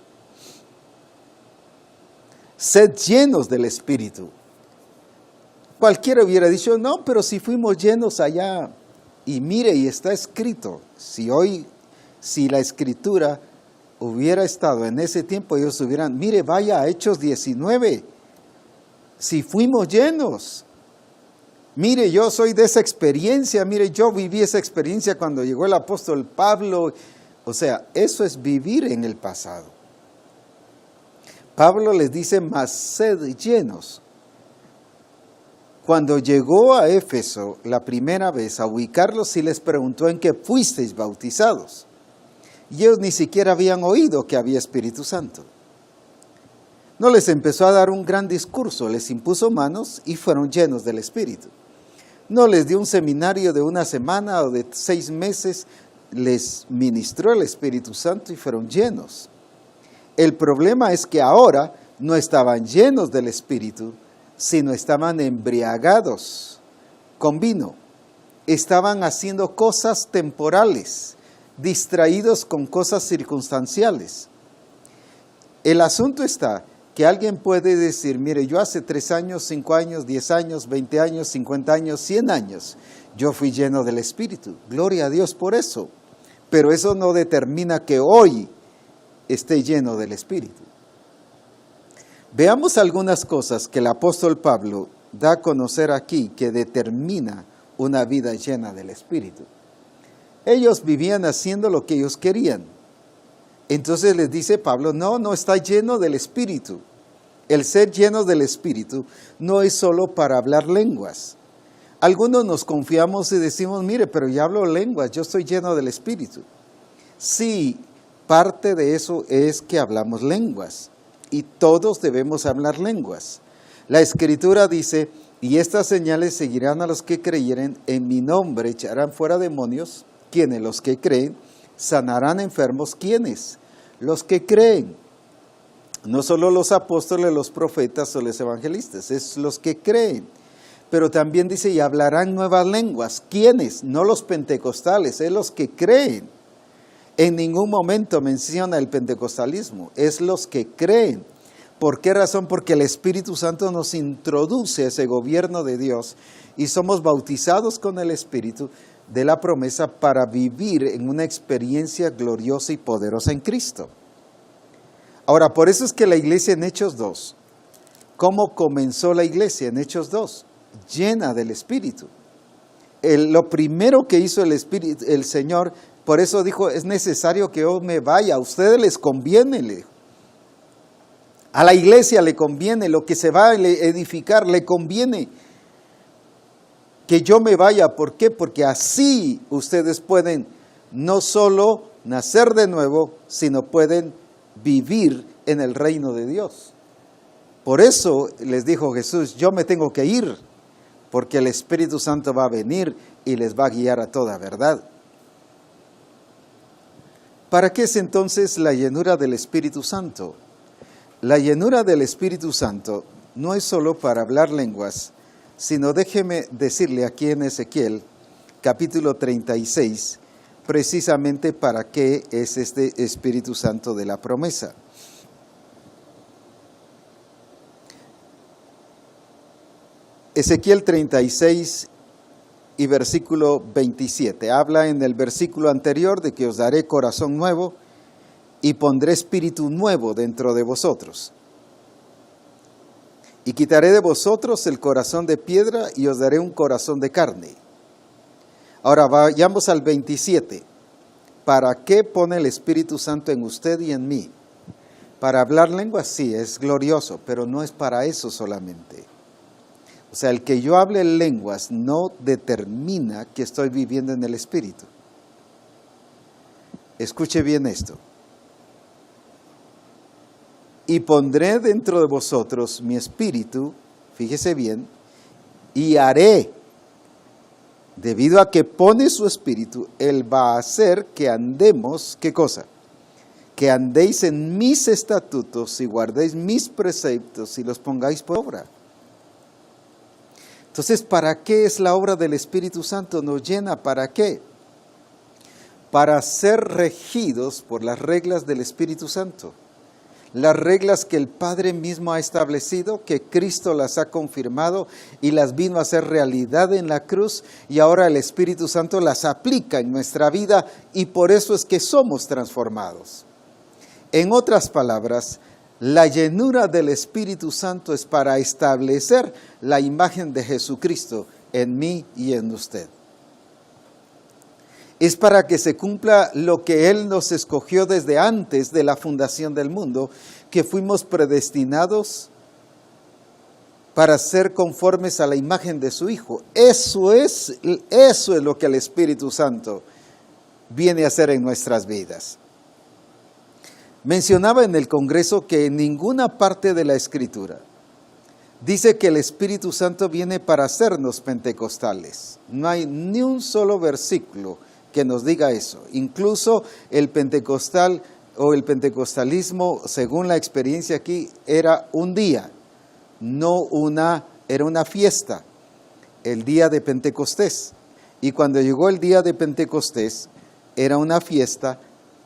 A: Sed llenos del Espíritu. Cualquiera hubiera dicho, no, pero si fuimos llenos allá. Y mire, y está escrito, si la Escritura hubiera estado en ese tiempo, ellos hubieran, mire, vaya a Hechos 19, si fuimos llenos. Mire, yo soy de esa experiencia, mire, yo viví esa experiencia cuando llegó el apóstol Pablo. O sea, eso es vivir en el pasado. Pablo les dice, mas sed llenos. Cuando llegó a Éfeso la primera vez a ubicarlos, sí les preguntó en qué fuisteis bautizados. Y ellos ni siquiera habían oído que había Espíritu Santo. No les empezó a dar un gran discurso, les impuso manos y fueron llenos del Espíritu. No les dio un seminario de una semana o de 6 meses, les ministró el Espíritu Santo y fueron llenos. El problema es que ahora no estaban llenos del Espíritu, sino estaban embriagados con vino. Estaban haciendo cosas temporales, distraídos con cosas circunstanciales. El asunto está que alguien puede decir, mire, yo hace 3 años, 5 años, 10 años, 20 años, 50 años, 100 años, yo fui lleno del Espíritu. Gloria a Dios por eso. Pero eso no determina que hoy esté lleno del Espíritu. Veamos algunas cosas que el apóstol Pablo da a conocer aquí que determina una vida llena del Espíritu. Ellos vivían haciendo lo que ellos querían. Entonces les dice Pablo, no está lleno del Espíritu. El ser lleno del Espíritu no es solo para hablar lenguas. Algunos nos confiamos y decimos, mire, pero ya hablo lenguas, yo estoy lleno del Espíritu. Sí, parte de eso es que hablamos lenguas. Y todos debemos hablar lenguas. La Escritura dice, y estas señales seguirán a los que creyeren, en mi nombre echarán fuera demonios. ¿Quiénes? Los que creen. Sanarán enfermos. ¿Quiénes? Los que creen. No solo los apóstoles, los profetas o los evangelistas, es los que creen. Pero también dice, y hablarán nuevas lenguas. ¿Quiénes? No los pentecostales, es los que creen. En ningún momento menciona el pentecostalismo, es los que creen. ¿Por qué razón? Porque el Espíritu Santo nos introduce a ese gobierno de Dios y somos bautizados con el Espíritu de la promesa para vivir en una experiencia gloriosa y poderosa en Cristo. Ahora, por eso es que la iglesia en Hechos 2, ¿cómo comenzó la iglesia en Hechos 2? Llena del Espíritu. Lo primero que hizo el Señor, por eso dijo, es necesario que yo me vaya, a ustedes les conviene, le dijo. A la iglesia le conviene, lo que se va a edificar le conviene que yo me vaya. ¿Por qué? Porque así ustedes pueden no solo nacer de nuevo, sino pueden vivir en el reino de Dios. Por eso les dijo Jesús, yo me tengo que ir, porque el Espíritu Santo va a venir y les va a guiar a toda verdad. ¿Para qué es entonces la llenura del Espíritu Santo? La llenura del Espíritu Santo no es solo para hablar lenguas, sino déjeme decirle aquí en Ezequiel, capítulo 36, precisamente para qué es este Espíritu Santo de la promesa. Ezequiel 36 y versículo 27. Habla en el versículo anterior de que os daré corazón nuevo y pondré espíritu nuevo dentro de vosotros. Y quitaré de vosotros el corazón de piedra y os daré un corazón de carne. Ahora vayamos al 27. ¿Para qué pone el Espíritu Santo en usted y en mí? Para hablar lenguas sí, es glorioso, pero no es para eso solamente. O sea, el que yo hable lenguas no determina que estoy viviendo en el Espíritu. Escuche bien esto. Y pondré dentro de vosotros mi espíritu, fíjese bien, y haré, debido a que pone su espíritu, Él va a hacer que andemos, ¿qué cosa? Que andéis en mis estatutos y guardéis mis preceptos y los pongáis por obra. Entonces, ¿para qué es la obra del Espíritu Santo? Nos llena, ¿para qué? Para ser regidos por las reglas del Espíritu Santo. Las reglas que el Padre mismo ha establecido, que Cristo las ha confirmado y las vino a hacer realidad en la cruz, y ahora el Espíritu Santo las aplica en nuestra vida y por eso es que somos transformados. En otras palabras, la llenura del Espíritu Santo es para establecer la imagen de Jesucristo en mí y en usted. Es para que se cumpla lo que Él nos escogió desde antes de la fundación del mundo, que fuimos predestinados para ser conformes a la imagen de su Hijo. Eso es lo que el Espíritu Santo viene a hacer en nuestras vidas. Mencionaba en el Congreso que en ninguna parte de la Escritura dice que el Espíritu Santo viene para hacernos pentecostales. No hay ni un solo versículo que nos diga eso. Incluso el pentecostal o el pentecostalismo, según la experiencia aquí, era un día, era una fiesta, el día de Pentecostés. Y cuando llegó el día de Pentecostés, era una fiesta,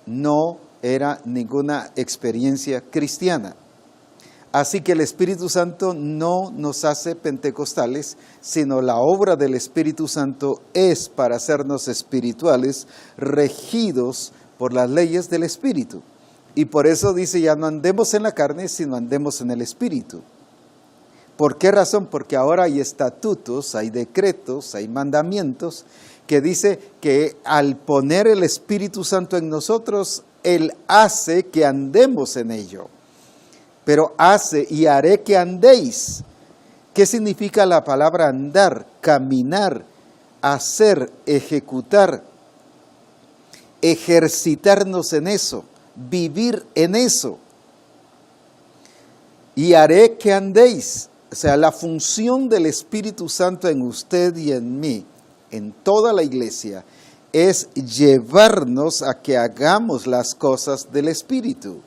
A: no era ninguna experiencia cristiana. Así que el Espíritu Santo no nos hace pentecostales, sino la obra del Espíritu Santo es para hacernos espirituales, regidos por las leyes del Espíritu. Y por eso dice, ya no andemos en la carne, sino andemos en el Espíritu. ¿Por qué razón? Porque ahora hay estatutos, hay decretos, hay mandamientos, que dice que al poner el Espíritu Santo en nosotros, Él hace que andemos en ello. Pero hace y haré que andéis. ¿Qué significa la palabra andar? Caminar, hacer, ejecutar, ejercitarnos en eso, vivir en eso. Y haré que andéis. O sea, la función del Espíritu Santo en usted y en mí, en toda la iglesia, es llevarnos a que hagamos las cosas del Espíritu.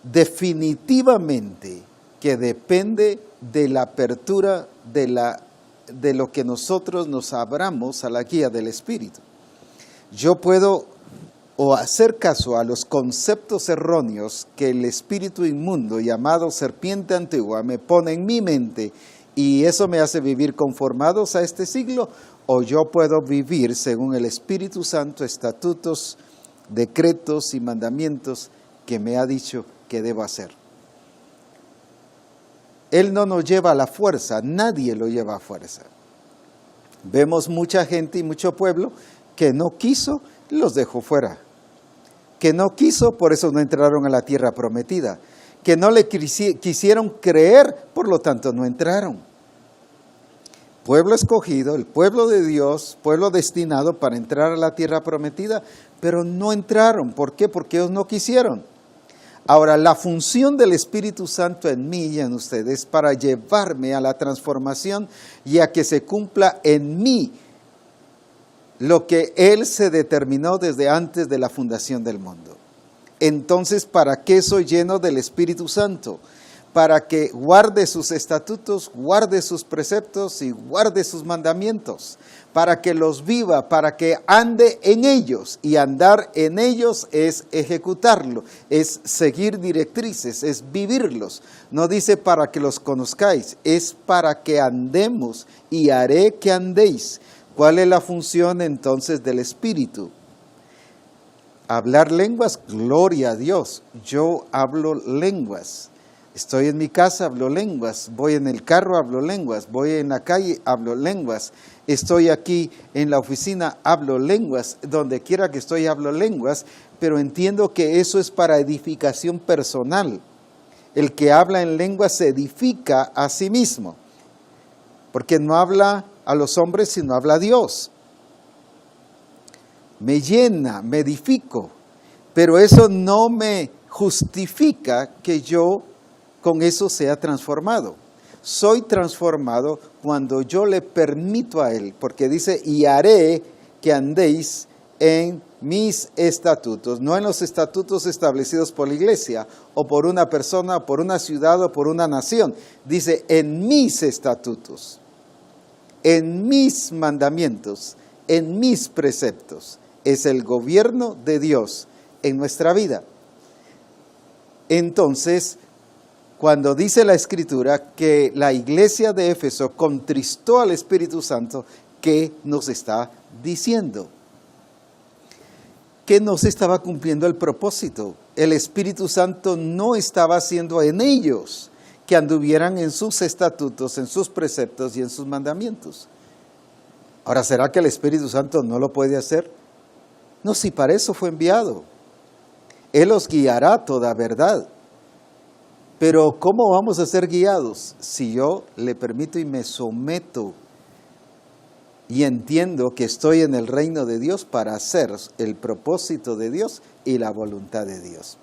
A: Definitivamente que depende de la apertura de lo que nosotros nos abramos a la guía del Espíritu. Yo puedo o hacer caso a los conceptos erróneos que el espíritu inmundo llamado serpiente antigua me pone en mi mente y eso me hace vivir conformados a este siglo, o yo puedo vivir según el Espíritu Santo, estatutos, decretos y mandamientos que me ha dicho que debo hacer. Él no nos lleva a la fuerza, nadie lo lleva a fuerza. Vemos mucha gente y mucho pueblo que no quiso, los dejó fuera. Que no quiso, por eso no entraron a la tierra prometida. Que no le quisieron creer, por lo tanto no entraron. Pueblo escogido, el pueblo de Dios, pueblo destinado para entrar a la tierra prometida, pero no entraron. ¿Por qué? Porque ellos no quisieron. Ahora, la función del Espíritu Santo en mí y en ustedes es para llevarme a la transformación y a que se cumpla en mí lo que Él se determinó desde antes de la fundación del mundo. Entonces, ¿para qué soy lleno del Espíritu Santo? Para que guarde sus estatutos, guarde sus preceptos y guarde sus mandamientos. Para que los viva, para que ande en ellos. Y andar en ellos es ejecutarlo, es seguir directrices, es vivirlos. No dice para que los conozcáis, es para que andemos y haré que andéis. ¿Cuál es la función entonces del Espíritu? Hablar lenguas, gloria a Dios. Yo hablo lenguas. Estoy en mi casa, hablo lenguas. Voy en el carro, hablo lenguas. Voy en la calle, hablo lenguas. Estoy aquí en la oficina, hablo lenguas. Donde quiera que estoy, hablo lenguas. Pero entiendo que eso es para edificación personal. El que habla en lenguas se edifica a sí mismo. Porque no habla a los hombres, sino habla a Dios. me llena, me edifico, pero eso no me justifica que yo con eso sea transformado. Soy transformado cuando yo le permito a Él, porque dice, y haré que andéis en mis estatutos, no en los estatutos establecidos por la iglesia, o por una persona, o por una ciudad, o por una nación. Dice, en mis estatutos, en mis mandamientos, en mis preceptos. Es el gobierno de Dios en nuestra vida. Entonces, cuando dice la Escritura que la iglesia de Éfeso contristó al Espíritu Santo, ¿qué nos está diciendo? Que no se estaba cumpliendo el propósito. El Espíritu Santo no estaba haciendo en ellos que anduvieran en sus estatutos, en sus preceptos y en sus mandamientos. Ahora, ¿será que el Espíritu Santo no lo puede hacer? No, si para eso fue enviado. Él los guiará a toda verdad. Pero ¿cómo vamos a ser guiados? Si yo le permito y me someto y entiendo que estoy en el reino de Dios para hacer el propósito de Dios y la voluntad de Dios.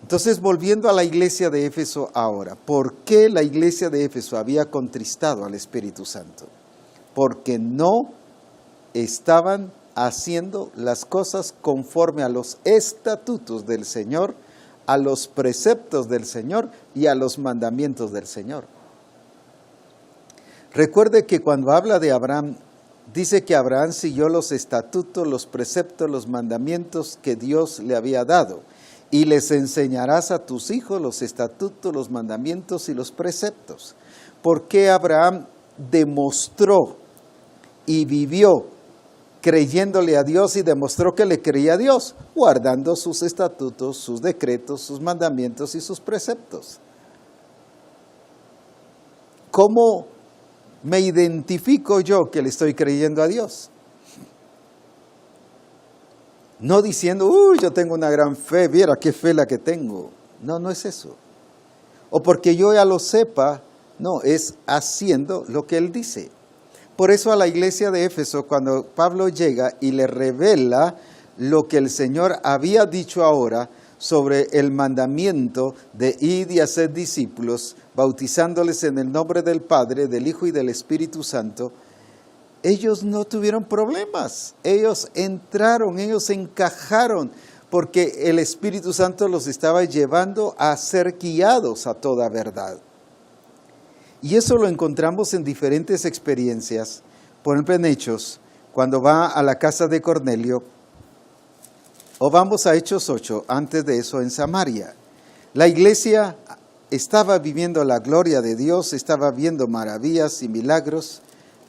A: Entonces, volviendo a la iglesia de Éfeso ahora, ¿por qué la iglesia de Éfeso había contristado al Espíritu Santo? Porque no estaban haciendo las cosas conforme a los estatutos del Señor, a los preceptos del Señor y a los mandamientos del Señor. Recuerde que cuando habla de Abraham, dice que Abraham siguió los estatutos, los preceptos, los mandamientos que Dios le había dado. Y les enseñarás a tus hijos los estatutos, los mandamientos y los preceptos. ¿Por qué Abraham demostró y vivió creyéndole a Dios y demostró que le creía a Dios? Guardando sus estatutos, sus decretos, sus mandamientos y sus preceptos. ¿Cómo me identifico yo que le estoy creyendo a Dios? No diciendo, yo tengo una gran fe, viera qué fe la que tengo. No, no es eso. O porque yo ya lo sepa, no, es haciendo lo que Él dice. Por eso a la iglesia de Éfeso, cuando Pablo llega y le revela lo que el Señor había dicho ahora sobre el mandamiento de ir y hacer discípulos, bautizándoles en el nombre del Padre, del Hijo y del Espíritu Santo, ellos no tuvieron problemas. Ellos entraron, ellos encajaron, porque el Espíritu Santo los estaba llevando a ser guiados a toda verdad. Y eso lo encontramos en diferentes experiencias. Por ejemplo, en Hechos, cuando va a la casa de Cornelio, o vamos a Hechos 8, antes de eso en Samaria. La iglesia estaba viviendo la gloria de Dios, estaba viendo maravillas y milagros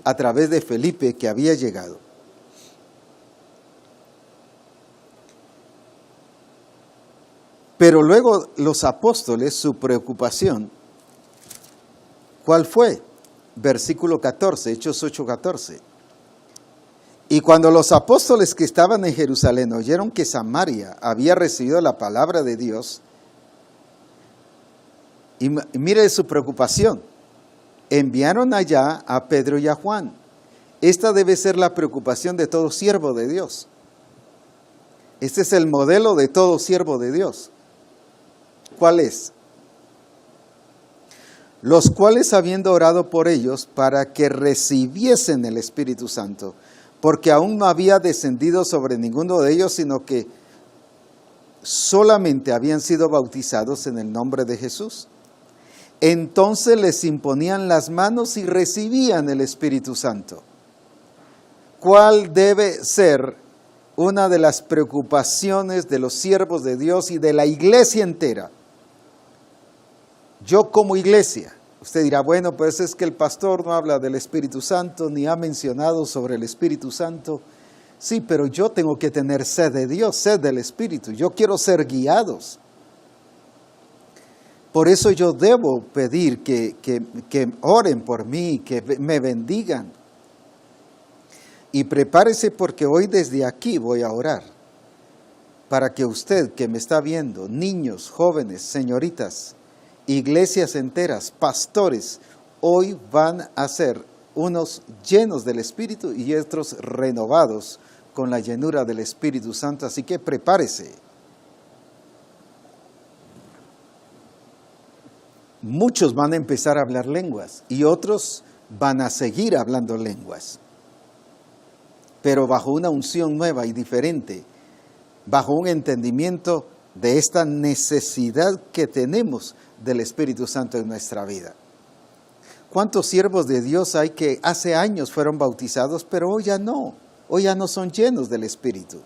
A: a través de Felipe que había llegado. Pero luego los apóstoles, su preocupación, ¿cuál fue? Versículo 14, Hechos 8:14. Y cuando los apóstoles que estaban en Jerusalén oyeron que Samaria había recibido la palabra de Dios, y mire su preocupación, enviaron allá a Pedro y a Juan. Esta debe ser la preocupación de todo siervo de Dios. Este es el modelo de todo siervo de Dios. ¿Cuál es? Los cuales, habiendo orado por ellos para que recibiesen el Espíritu Santo, porque aún no había descendido sobre ninguno de ellos, sino que solamente habían sido bautizados en el nombre de Jesús. Entonces les imponían las manos y recibían el Espíritu Santo. ¿Cuál debe ser una de las preocupaciones de los siervos de Dios y de la iglesia entera? Yo como iglesia, usted dirá, bueno, pues es que el pastor no habla del Espíritu Santo, ni ha mencionado sobre el Espíritu Santo. Sí, pero yo tengo que tener sed de Dios, sed del Espíritu. Yo quiero ser guiados. Por eso yo debo pedir que oren por mí, que me bendigan. Y prepárese porque hoy desde aquí voy a orar. Para que usted que me está viendo, niños, jóvenes, señoritas, iglesias enteras, pastores, hoy van a ser unos llenos del Espíritu y otros renovados con la llenura del Espíritu Santo, así que prepárese. Muchos van a empezar a hablar lenguas y otros van a seguir hablando lenguas, pero bajo una unción nueva y diferente, bajo un entendimiento de esta necesidad que tenemos del Espíritu Santo en nuestra vida. ¿Cuántos siervos de Dios hay que hace años fueron bautizados, pero hoy ya no son llenos del Espíritu?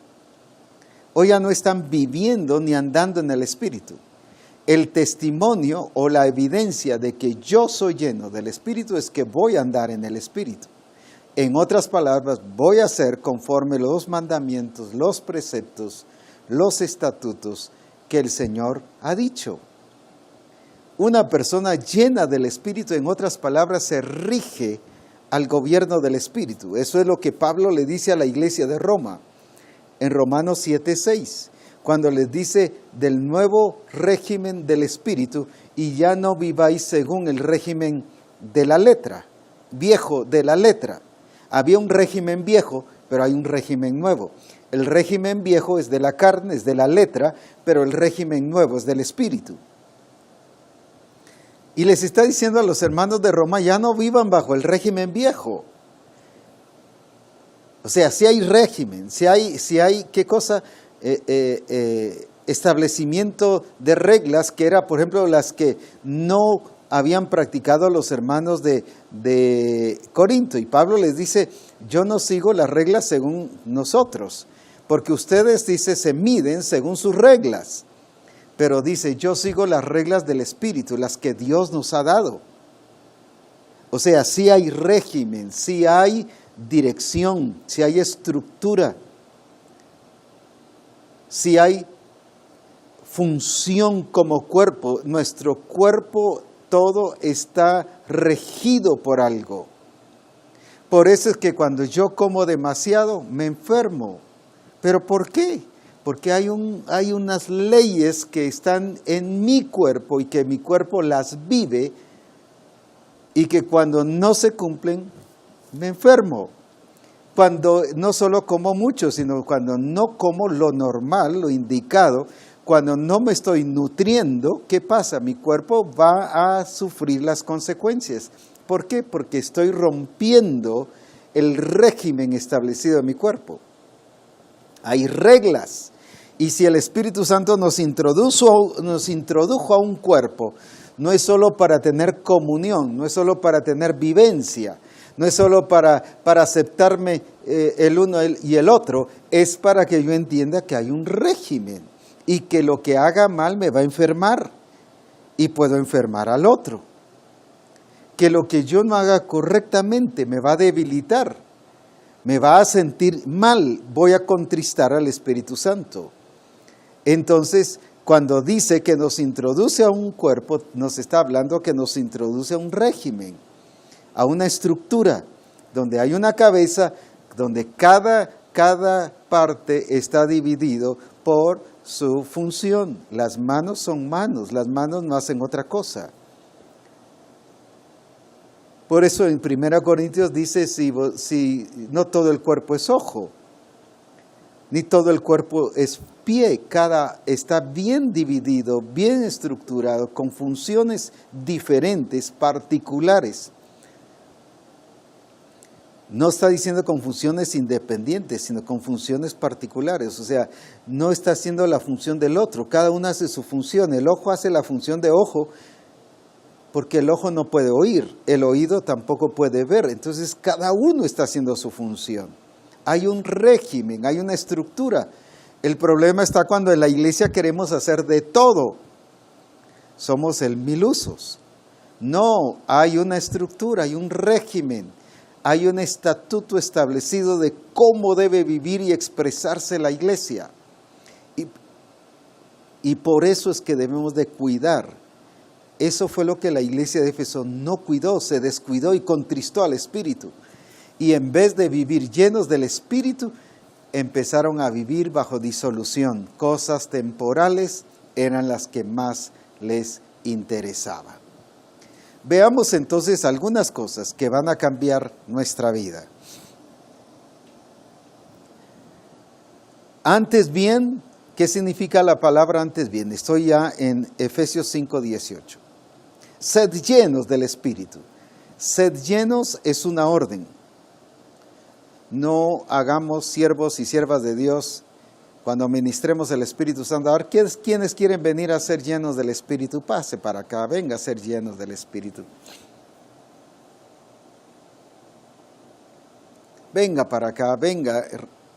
A: Hoy ya no están viviendo ni andando en el Espíritu. El testimonio o la evidencia de que yo soy lleno del Espíritu es que voy a andar en el Espíritu. En otras palabras, voy a hacer conforme los mandamientos, los preceptos, los estatutos que el Señor ha dicho. Una persona llena del Espíritu, en otras palabras, se rige al gobierno del Espíritu. Eso es lo que Pablo le dice a la iglesia de Roma, en Romanos 7:6. Cuando les dice del nuevo régimen del Espíritu, y ya no viváis según el régimen de la letra, viejo de la letra. Había un régimen viejo, pero hay un régimen nuevo. El régimen viejo es de la carne, es de la letra, pero el régimen nuevo es del Espíritu. Y les está diciendo a los hermanos de Roma, ya no vivan bajo el régimen viejo. O sea, si hay régimen, si hay ¿qué cosa? Establecimiento de reglas que era, por ejemplo, las que no habían practicado los hermanos de Corinto. Y Pablo les dice, yo no sigo las reglas según nosotros, porque ustedes, dice, se miden según sus reglas. Pero dice, yo sigo las reglas del Espíritu, las que Dios nos ha dado. O sea, si hay régimen, si hay dirección, si hay estructura, si hay función como cuerpo. Nuestro cuerpo todo está regido por algo. Por eso es que cuando yo como demasiado me enfermo. ¿Pero por qué? Porque hay unas leyes que están en mi cuerpo y que mi cuerpo las vive y que cuando no se cumplen me enfermo. Cuando no solo como mucho, sino cuando no como lo normal, lo indicado, cuando no me estoy nutriendo, ¿qué pasa? Mi cuerpo va a sufrir las consecuencias. ¿Por qué? Porque estoy rompiendo el régimen establecido en mi cuerpo. Hay reglas. Y si el Espíritu Santo nos introdujo a un cuerpo, no es solo para tener comunión, no es solo para tener vivencia, no es solo para aceptarme el uno y el otro, es para que yo entienda que hay un régimen y que lo que haga mal me va a enfermar y puedo enfermar al otro. Que lo que yo no haga correctamente me va a debilitar, me va a sentir mal, voy a contristar al Espíritu Santo. Entonces, cuando dice que nos introduce a un cuerpo, nos está hablando que nos introduce a un régimen, a una estructura, donde hay una cabeza, donde cada parte está dividido por su función. Las manos son manos, las manos no hacen otra cosa. Por eso en 1 Corintios dice, si no todo el cuerpo es ojo, ni todo el cuerpo es pie, cada está bien dividido, bien estructurado, con funciones diferentes, particulares. No está diciendo con funciones independientes, sino con funciones particulares. O sea, no está haciendo la función del otro, cada uno hace su función. El ojo hace la función de ojo, porque el ojo no puede oír, el oído tampoco puede ver. Entonces, cada uno está haciendo su función. Hay un régimen, hay una estructura. El problema está cuando en la iglesia queremos hacer de todo. Somos el mil usos. No, hay una estructura, hay un régimen, hay un estatuto establecido de cómo debe vivir y expresarse la iglesia. Y por eso es que debemos de cuidar. Eso fue lo que la iglesia de Éfeso no cuidó, se descuidó y contristó al Espíritu. Y en vez de vivir llenos del Espíritu, empezaron a vivir bajo disolución. Cosas temporales eran las que más les interesaban. Veamos entonces algunas cosas que van a cambiar nuestra vida. Antes bien, ¿qué significa la palabra antes bien? Estoy ya en Efesios 5:18. Sed llenos del Espíritu. Sed llenos es una orden. No hagamos siervos y siervas de Dios cuando ministremos el Espíritu Santo. A ver, ¿quiénes quieren venir a ser llenos del Espíritu? Pase para acá, venga a ser llenos del Espíritu. Venga para acá, venga.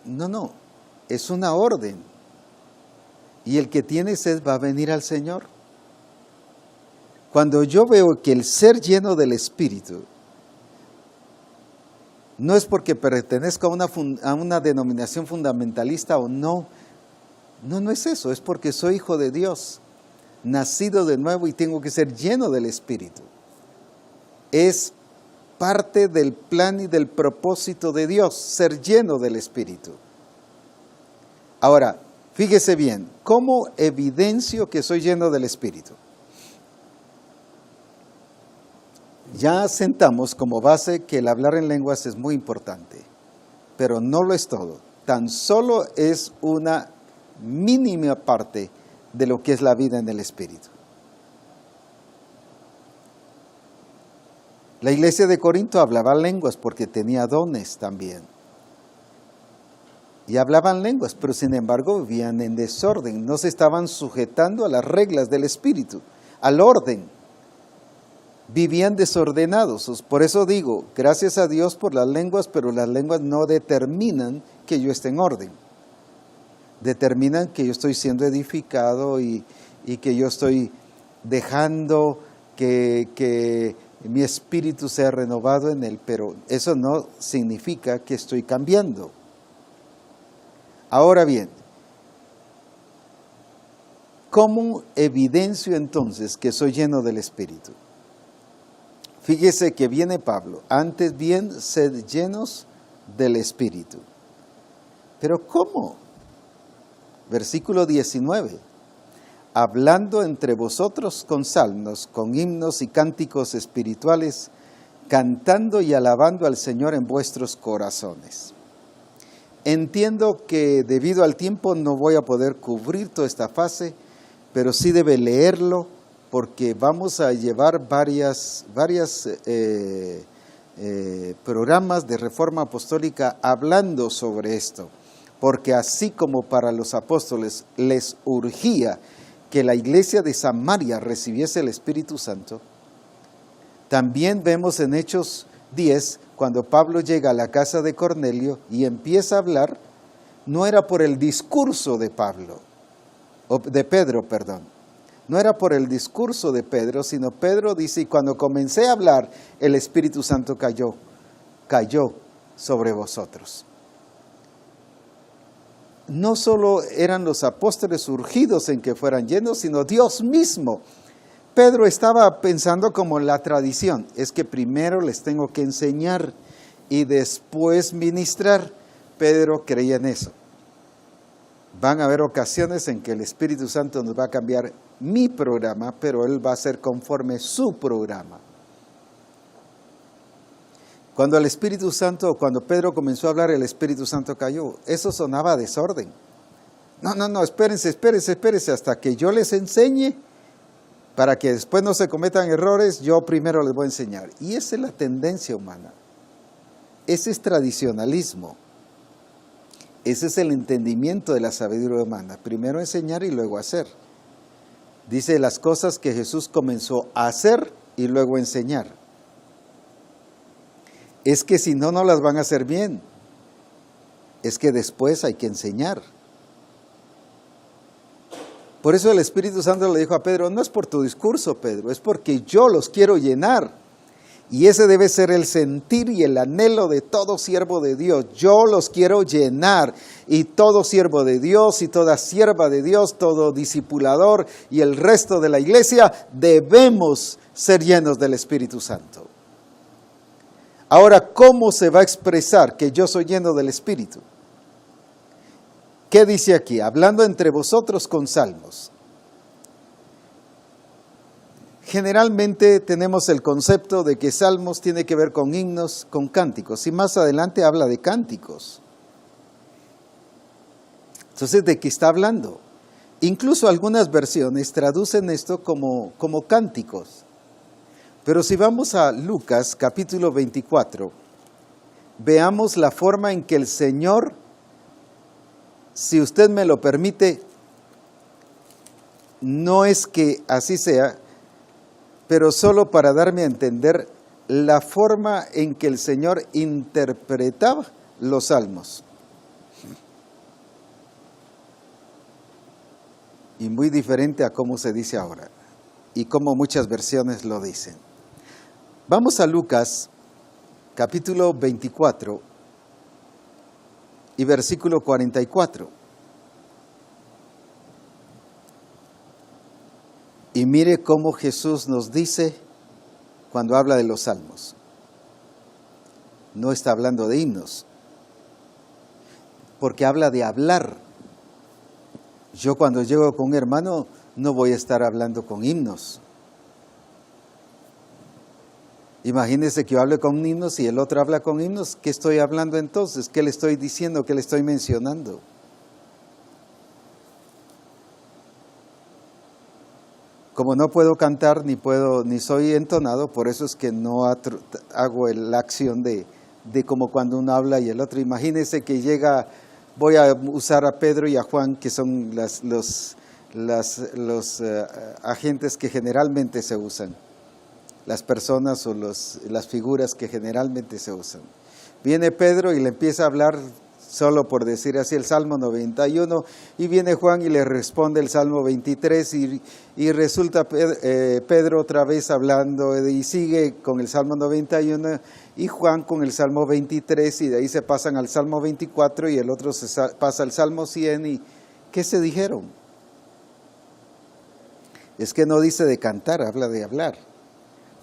A: No, es una orden. Y el que tiene sed va a venir al Señor. Cuando yo veo que el ser lleno del Espíritu no es porque pertenezco a una denominación fundamentalista o no. No es eso, es porque soy hijo de Dios, nacido de nuevo y tengo que ser lleno del Espíritu. Es parte del plan y del propósito de Dios, ser lleno del Espíritu. Ahora, fíjese bien, ¿cómo evidencio que soy lleno del Espíritu? Ya sentamos como base que el hablar en lenguas es muy importante, pero no lo es todo. Tan solo es una mínima parte de lo que es la vida en el Espíritu. La iglesia de Corinto hablaba lenguas porque tenía dones también. Y hablaban lenguas, pero sin embargo vivían en desorden. No se estaban sujetando a las reglas del Espíritu, al orden. Vivían desordenados. Por eso digo, gracias a Dios por las lenguas, pero las lenguas no determinan que yo esté en orden. Determinan que yo estoy siendo edificado y que yo estoy dejando que mi espíritu sea renovado en él, pero eso no significa que estoy cambiando. Ahora bien, ¿cómo evidencio entonces que soy lleno del Espíritu? Fíjese que viene Pablo, antes bien sed llenos del Espíritu. ¿Pero cómo? Versículo 19. Hablando entre vosotros con salmos, con himnos y cánticos espirituales, cantando y alabando al Señor en vuestros corazones. Entiendo que debido al tiempo no voy a poder cubrir toda esta fase, pero sí debe leerlo porque vamos a llevar varias programas de Reforma Apostólica hablando sobre esto. Porque así como para los apóstoles les urgía que la iglesia de Samaria recibiese el Espíritu Santo, también vemos en Hechos 10, cuando Pablo llega a la casa de Cornelio y empieza a hablar, no era por el discurso de Pedro, no era por el discurso de Pedro, sino Pedro dice, y cuando comencé a hablar, el Espíritu Santo cayó sobre vosotros. No solo eran los apóstoles urgidos en que fueran llenos, sino Dios mismo. Pedro estaba pensando como la tradición, es que primero les tengo que enseñar y después ministrar. Pedro creía en eso. Van a haber ocasiones en que el Espíritu Santo nos va a cambiar mi programa, pero Él va a ser conforme su programa. Cuando el Espíritu Santo, cuando Pedro comenzó a hablar, el Espíritu Santo cayó. Eso sonaba a desorden. No, espérense hasta que yo les enseñe, para que después no se cometan errores, yo primero les voy a enseñar. Y esa es la tendencia humana. Ese es tradicionalismo. Ese es el entendimiento de la sabiduría humana. Primero enseñar y luego hacer. Dice las cosas que Jesús comenzó a hacer y luego enseñar. Es que si no, no las van a hacer bien. Es que después hay que enseñar. Por eso el Espíritu Santo le dijo a Pedro, no es por tu discurso, Pedro, es porque yo los quiero llenar. Y ese debe ser el sentir y el anhelo de todo siervo de Dios. Yo los quiero llenar. Y todo siervo de Dios y toda sierva de Dios, todo discipulador y el resto de la iglesia, debemos ser llenos del Espíritu Santo. Ahora, ¿cómo se va a expresar que yo soy lleno del Espíritu? ¿Qué dice aquí? Hablando entre vosotros con salmos. Generalmente tenemos el concepto de que salmos tiene que ver con himnos, con cánticos, y más adelante habla de cánticos. Entonces, ¿de qué está hablando? Incluso algunas versiones traducen esto como cánticos. Pero si vamos a Lucas capítulo 24, veamos la forma en que el Señor, si usted me lo permite, no es que así sea, pero solo para darme a entender la forma en que el Señor interpretaba los salmos. Y muy diferente a cómo se dice ahora, y como muchas versiones lo dicen. Vamos a Lucas, capítulo 24, y versículo 44. Y mire cómo Jesús nos dice cuando habla de los salmos. No está hablando de himnos, porque habla de hablar. Yo cuando llego con un hermano no voy a estar hablando con himnos. Imagínese que yo hable con himnos y el otro habla con himnos. ¿Qué estoy hablando entonces? ¿Qué le estoy diciendo? ¿Qué le estoy mencionando? Como no puedo cantar ni soy entonado, por eso es que no hago la acción de como cuando uno habla y el otro. Imagínese que llega, voy a usar a Pedro y a Juan, que son los agentes que generalmente se usan, las personas o las figuras que generalmente se usan. Viene Pedro y le empieza a hablar, solo por decir así, el Salmo 91, y viene Juan y le responde el Salmo 23, y resulta Pedro otra vez hablando, y sigue con el Salmo 91, y Juan con el Salmo 23, y de ahí se pasan al Salmo 24, y el otro pasa al Salmo 100, y ¿qué se dijeron? Es que no dice de cantar, habla de hablar.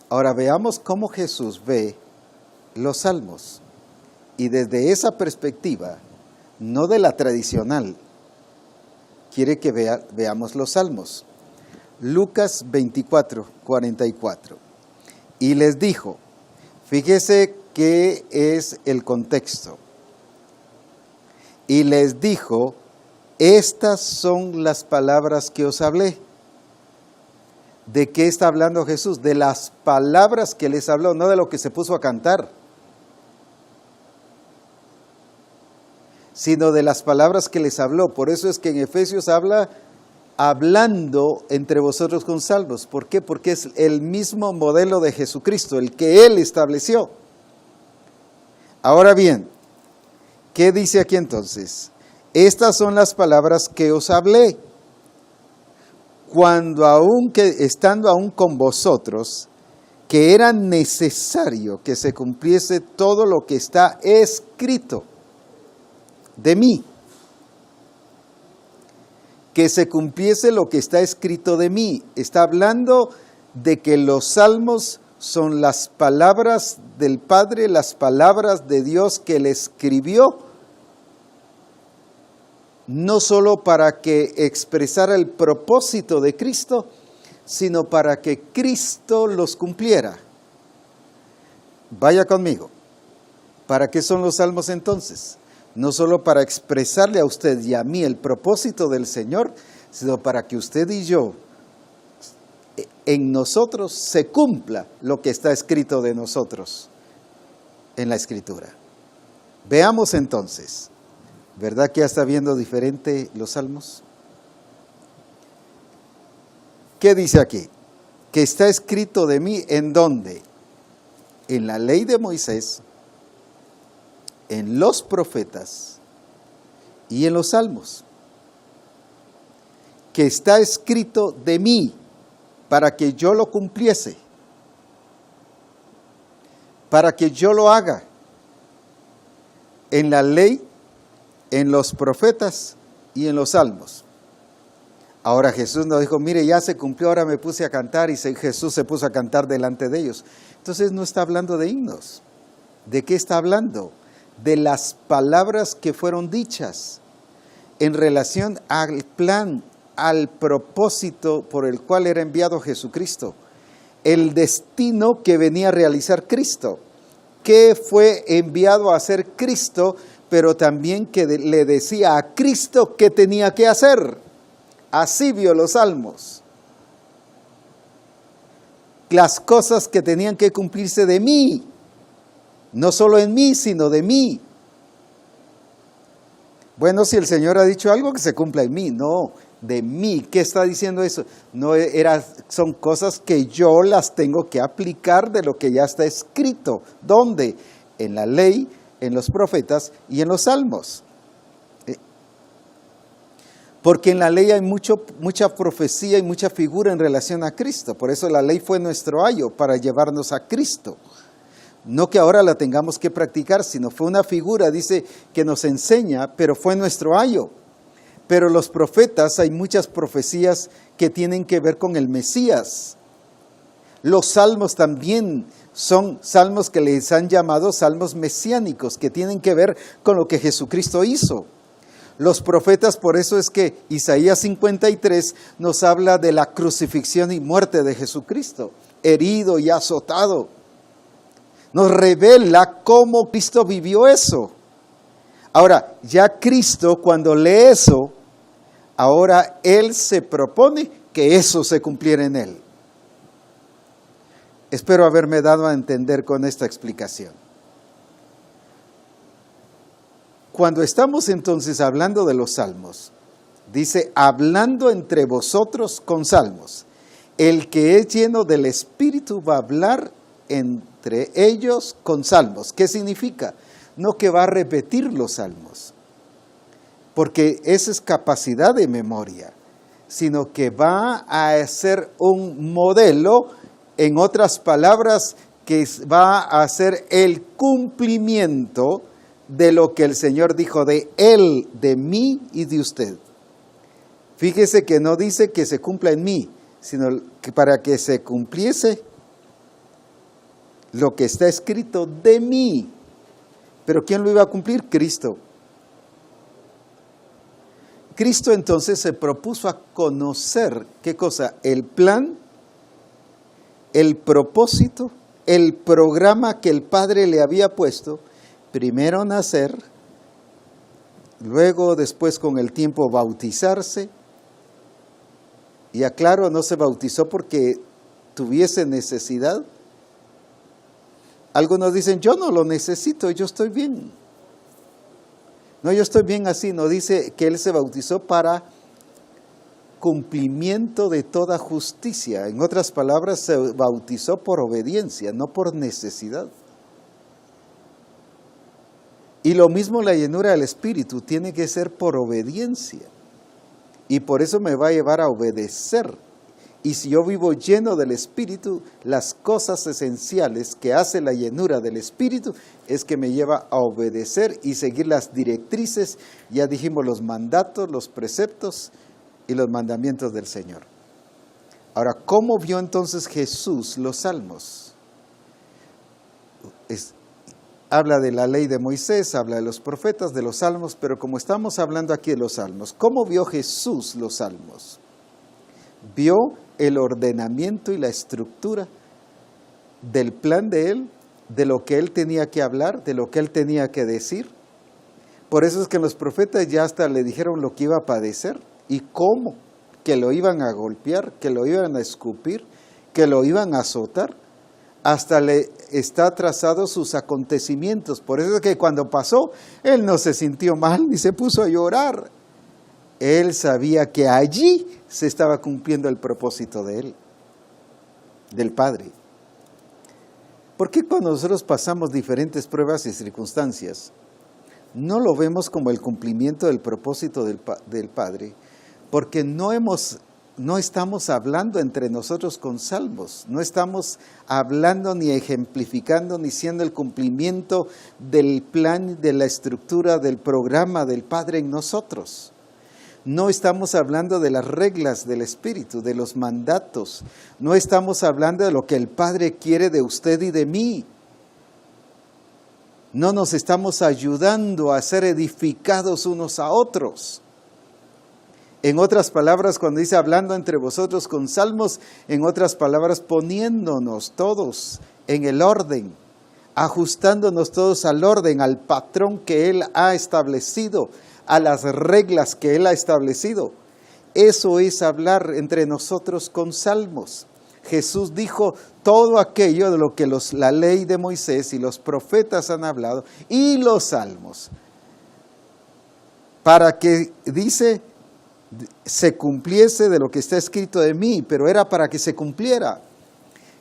A: Ahora veamos cómo Jesús ve los salmos. Y desde esa perspectiva, no de la tradicional, quiere que veamos los salmos. Lucas 24, 44. Y les dijo, fíjese qué es el contexto. Y les dijo, estas son las palabras que os hablé. ¿De qué está hablando Jesús? De las palabras que les habló, no de lo que se puso a cantar, sino de las palabras que les habló. Por eso es que en Efesios habla hablando entre vosotros con salmos. ¿Por qué? Porque es el mismo modelo de Jesucristo, el que Él estableció. Ahora bien, ¿qué dice aquí entonces? Estas son las palabras que os hablé, estando aún con vosotros, que era necesario que se cumpliese todo lo que está escrito de mí. Que se cumpliese lo que está escrito de mí. Está hablando de que los salmos son las palabras del Padre, las palabras de Dios que Él escribió, no solo para que expresara el propósito de Cristo, sino para que Cristo los cumpliera. Vaya conmigo. ¿Para qué son los salmos entonces? No solo para expresarle a usted y a mí el propósito del Señor, sino para que usted y yo, en nosotros se cumpla lo que está escrito de nosotros en la Escritura. Veamos entonces. ¿Verdad que ya está viendo diferente los salmos? ¿Qué dice aquí? Que está escrito de mí, ¿en dónde? En la ley de Moisés, en los profetas y en los salmos. Que está escrito de mí para que yo lo cumpliese, para que yo lo haga. En la ley, en los profetas y en los salmos. Ahora Jesús nos dijo, mire, ya se cumplió, ahora me puse a cantar, y Jesús se puso a cantar delante de ellos. Entonces no está hablando de himnos. ¿De qué está hablando? De las palabras que fueron dichas en relación al plan, al propósito por el cual era enviado Jesucristo. El destino que venía a realizar Cristo. ¿Qué fue enviado a hacer Cristo pero también que le decía a Cristo qué tenía que hacer. Así vio los salmos. Las cosas que tenían que cumplirse de mí, no solo en mí, sino de mí. Bueno, si el Señor ha dicho algo, que se cumpla en mí, no, de mí. ¿Qué está diciendo eso? No son cosas que yo las tengo que aplicar de lo que ya está escrito. ¿Dónde? En la ley, en los profetas y en los salmos. Porque en la ley hay mucha profecía y mucha figura en relación a Cristo. Por eso la ley fue nuestro ayo para llevarnos a Cristo. No que ahora la tengamos que practicar, sino fue una figura, dice, que nos enseña, pero fue nuestro ayo. Pero los profetas, hay muchas profecías que tienen que ver con el Mesías. Los salmos también son salmos que les han llamado salmos mesiánicos, que tienen que ver con lo que Jesucristo hizo. Los profetas, por eso es que Isaías 53 nos habla de la crucifixión y muerte de Jesucristo, herido y azotado. Nos revela cómo Cristo vivió eso. Ahora, ya Cristo, cuando lee eso, ahora Él se propone que eso se cumpliera en Él. Espero haberme dado a entender con esta explicación. Cuando estamos entonces hablando de los salmos, dice, hablando entre vosotros con salmos. El que es lleno del Espíritu va a hablar entre ellos con salmos. ¿Qué significa? No que va a repetir los salmos, porque esa es capacidad de memoria, sino que va a hacer un modelo, en otras palabras, que va a hacer el cumplimiento de lo que el Señor dijo de Él, de mí y de usted. Fíjese que no dice que se cumpla en mí, sino que para que se cumpliese lo que está escrito de mí. ¿Pero quién lo iba a cumplir? Cristo. Cristo entonces se propuso a conocer, ¿qué cosa? El plan, el propósito, el programa que el Padre le había puesto. Primero nacer, luego después con el tiempo bautizarse. Y aclaro, no se bautizó porque tuviese necesidad. Algunos dicen, yo no lo necesito, yo estoy bien. No, yo estoy bien así. No dice que Él se bautizó para cumplimiento de toda justicia. En otras palabras, se bautizó por obediencia, no por necesidad. Y lo mismo la llenura del Espíritu tiene que ser por obediencia. Y por eso me va a llevar a obedecer. Y si yo vivo lleno del Espíritu, las cosas esenciales que hace la llenura del Espíritu es que me lleva a obedecer y seguir las directrices, ya dijimos los mandatos, los preceptos y los mandamientos del Señor. Ahora, ¿cómo vio entonces Jesús los salmos? Habla de la ley de Moisés, habla de los profetas, de los salmos, pero como estamos hablando aquí de los salmos, ¿cómo vio Jesús los salmos? Vio el ordenamiento y la estructura del plan de Él, de lo que Él tenía que hablar, de lo que Él tenía que decir. Por eso es que los profetas ya hasta le dijeron lo que iba a padecer y cómo, que lo iban a golpear, que lo iban a escupir, que lo iban a azotar. Hasta le está trazado sus acontecimientos. Por eso es que cuando pasó, Él no se sintió mal ni se puso a llorar. Él sabía que allí se estaba cumpliendo el propósito de Él, del Padre. ¿Por qué cuando nosotros pasamos diferentes pruebas y circunstancias, no lo vemos como el cumplimiento del propósito del Padre? Porque no estamos hablando entre nosotros con salmos, no estamos hablando ni ejemplificando ni siendo el cumplimiento del plan, de la estructura, del programa del Padre en nosotros. No estamos hablando de las reglas del Espíritu, de los mandatos. No estamos hablando de lo que el Padre quiere de usted y de mí. No nos estamos ayudando a ser edificados unos a otros. En otras palabras, cuando dice hablando entre vosotros con salmos, en otras palabras poniéndonos todos en el orden, ajustándonos todos al orden, al patrón que Él ha establecido, a las reglas que Él ha establecido. Eso es hablar entre nosotros con salmos. Jesús dijo todo aquello de lo que la ley de Moisés y los profetas han hablado y los salmos. Para que, dice, se cumpliese de lo que está escrito de mí, pero era para que se cumpliera.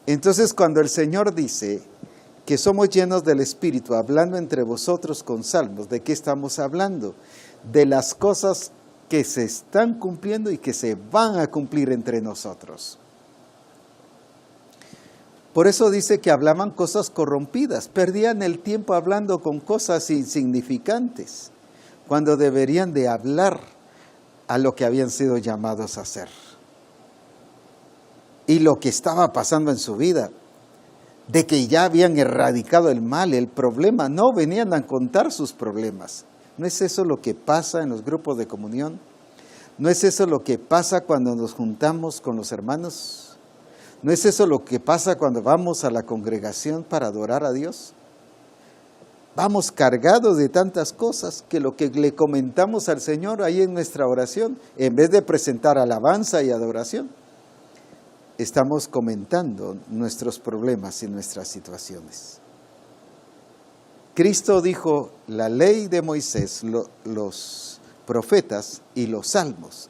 A: Entonces, cuando el Señor dice que somos llenos del Espíritu, hablando entre vosotros con salmos, ¿de qué estamos hablando? De las cosas que se están cumpliendo y que se van a cumplir entre nosotros. Por eso dice que hablaban cosas corrompidas, perdían el tiempo hablando con cosas insignificantes, cuando deberían de hablar a lo que habían sido llamados a hacer. Y lo que estaba pasando en su vida, de que ya habían erradicado el mal, el problema, no venían a contar sus problemas. ¿No es eso lo que pasa en los grupos de comunión? ¿No es eso lo que pasa cuando nos juntamos con los hermanos? ¿No es eso lo que pasa cuando vamos a la congregación para adorar a Dios? Vamos cargados de tantas cosas que lo que le comentamos al Señor ahí en nuestra oración, en vez de presentar alabanza y adoración, estamos comentando nuestros problemas y nuestras situaciones. Cristo dijo la ley de Moisés, los profetas y los salmos.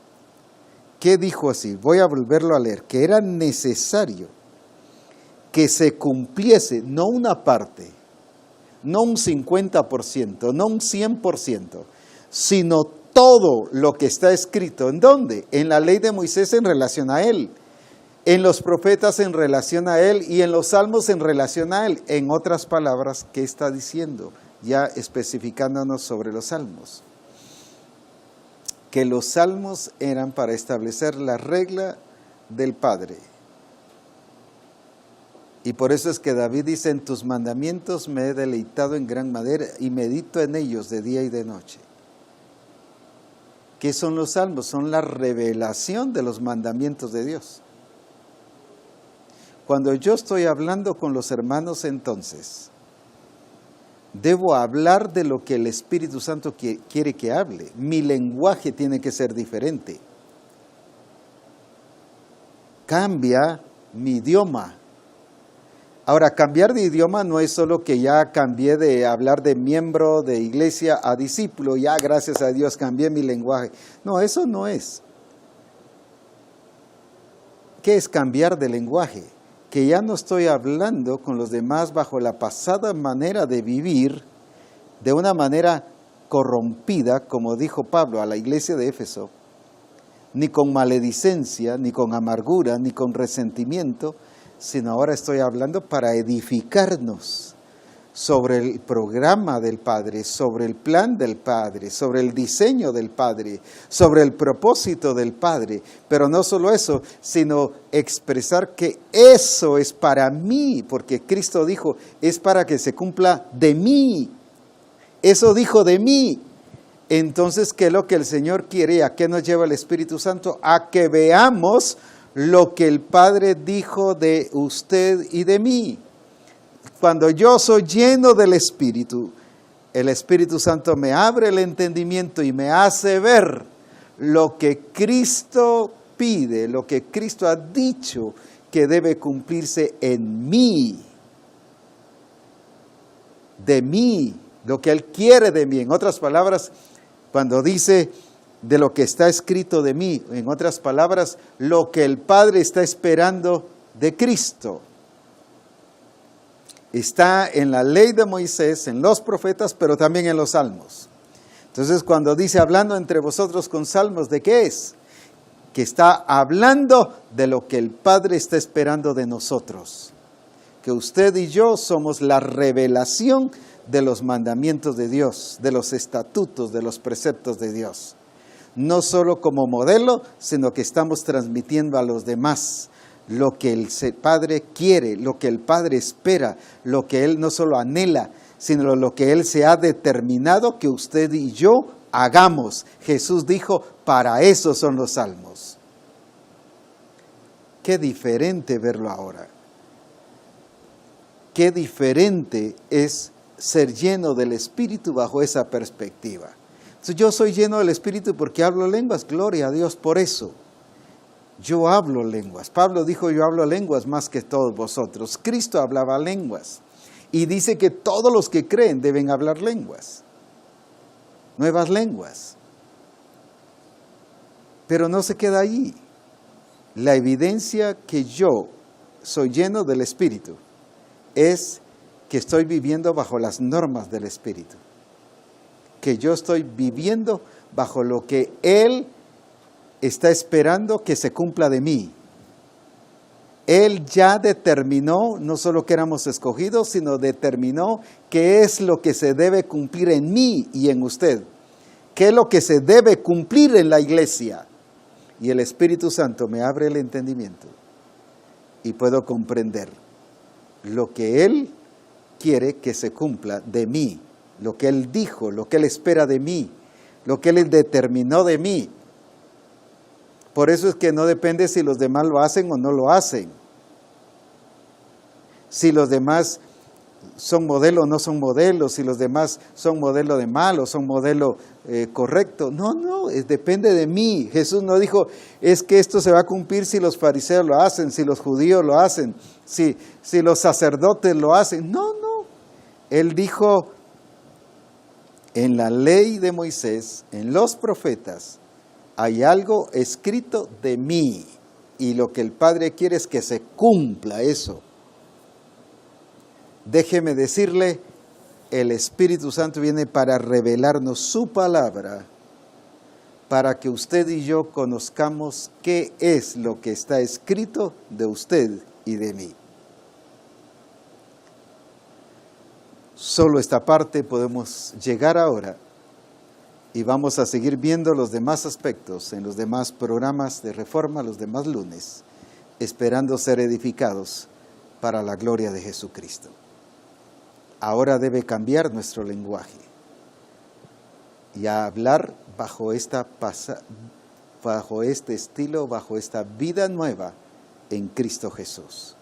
A: ¿Qué dijo así? Voy a volverlo a leer. Que era necesario que se cumpliese, no una parte, no un 50%, no un 100%, sino todo lo que está escrito. ¿En dónde? En la ley de Moisés en relación a Él, en los profetas en relación a Él y en los salmos en relación a Él. En otras palabras, ¿qué está diciendo? Ya especificándonos sobre los salmos. Que los salmos eran para establecer la regla del Padre. Y por eso es que David dice, en tus mandamientos me he deleitado en gran manera y medito en ellos de día y de noche. ¿Qué son los salmos? Son la revelación de los mandamientos de Dios. Cuando yo estoy hablando con los hermanos, entonces, debo hablar de lo que el Espíritu Santo quiere que hable. Mi lenguaje tiene que ser diferente. Cambia mi idioma. Ahora, cambiar de idioma no es solo que ya cambié de hablar de miembro de iglesia a discípulo, ya gracias a Dios cambié mi lenguaje. No, eso no es. ¿Qué es cambiar de lenguaje? Que ya no estoy hablando con los demás bajo la pasada manera de vivir, de una manera corrompida, como dijo Pablo a la iglesia de Éfeso, ni con maledicencia, ni con amargura, ni con resentimiento, sino ahora estoy hablando para edificarnos sobre el programa del Padre, sobre el plan del Padre, sobre el diseño del Padre, sobre el propósito del Padre. Pero no solo eso, sino expresar que eso es para mí, porque Cristo dijo, es para que se cumpla de mí. Eso dijo de mí. Entonces, ¿qué es lo que el Señor quiere? ¿A qué nos lleva el Espíritu Santo? A que veamos lo que el Padre dijo de usted y de mí. Cuando yo soy lleno del Espíritu, el Espíritu Santo me abre el entendimiento y me hace ver lo que Cristo pide, lo que Cristo ha dicho que debe cumplirse en mí, de mí, lo que Él quiere de mí. En otras palabras, cuando dice de lo que está escrito de mí, en otras palabras, lo que el Padre está esperando de Cristo. Está en la ley de Moisés, en los profetas, pero también en los salmos. Entonces, cuando dice hablando entre vosotros con salmos, ¿de qué es? Que está hablando de lo que el Padre está esperando de nosotros. Que usted y yo somos la revelación de los mandamientos de Dios, de los estatutos, de los preceptos de Dios. No solo como modelo, sino que estamos transmitiendo a los demás lo que el Padre quiere, lo que el Padre espera, lo que Él no solo anhela, sino lo que Él se ha determinado que usted y yo hagamos. Jesús dijo, para eso son los salmos. Qué diferente verlo ahora. qué diferente es ser lleno del Espíritu bajo esa perspectiva. Entonces, yo soy lleno del Espíritu porque hablo lenguas, gloria a Dios por eso. Yo hablo lenguas. Pablo dijo, yo hablo lenguas más que todos vosotros. Cristo hablaba lenguas. Y dice que todos los que creen deben hablar lenguas. Nuevas lenguas. Pero no se queda allí. La evidencia que yo soy lleno del Espíritu es que estoy viviendo bajo las normas del Espíritu. Que yo estoy viviendo bajo lo que Él está esperando que se cumpla de mí. Él ya determinó, no solo que éramos escogidos, sino determinó qué es lo que se debe cumplir en mí y en usted. Qué es lo que se debe cumplir en la iglesia. Y el Espíritu Santo me abre el entendimiento y puedo comprender lo que Él quiere que se cumpla de mí, lo que Él dijo, lo que Él espera de mí, lo que Él determinó de mí. Por eso es que no depende si los demás lo hacen o no lo hacen. Si los demás son modelo o no son modelos, si los demás son modelo de mal o son modelo correcto. No, depende de mí. Jesús no dijo, es que esto se va a cumplir si los fariseos lo hacen, si los judíos lo hacen, si los sacerdotes lo hacen. No. Él dijo, en la ley de Moisés, en los profetas, hay algo escrito de mí. Y lo que el Padre quiere es que se cumpla eso. Déjeme decirle, el Espíritu Santo viene para revelarnos su palabra, para que usted y yo conozcamos qué es lo que está escrito de usted y de mí. Solo esta parte podemos llegar ahora y vamos a seguir viendo los demás aspectos en los demás programas de Reforma, los demás lunes, esperando ser edificados para la gloria de Jesucristo. Ahora debe cambiar nuestro lenguaje y a hablar bajo este estilo, bajo esta vida nueva en Cristo Jesús.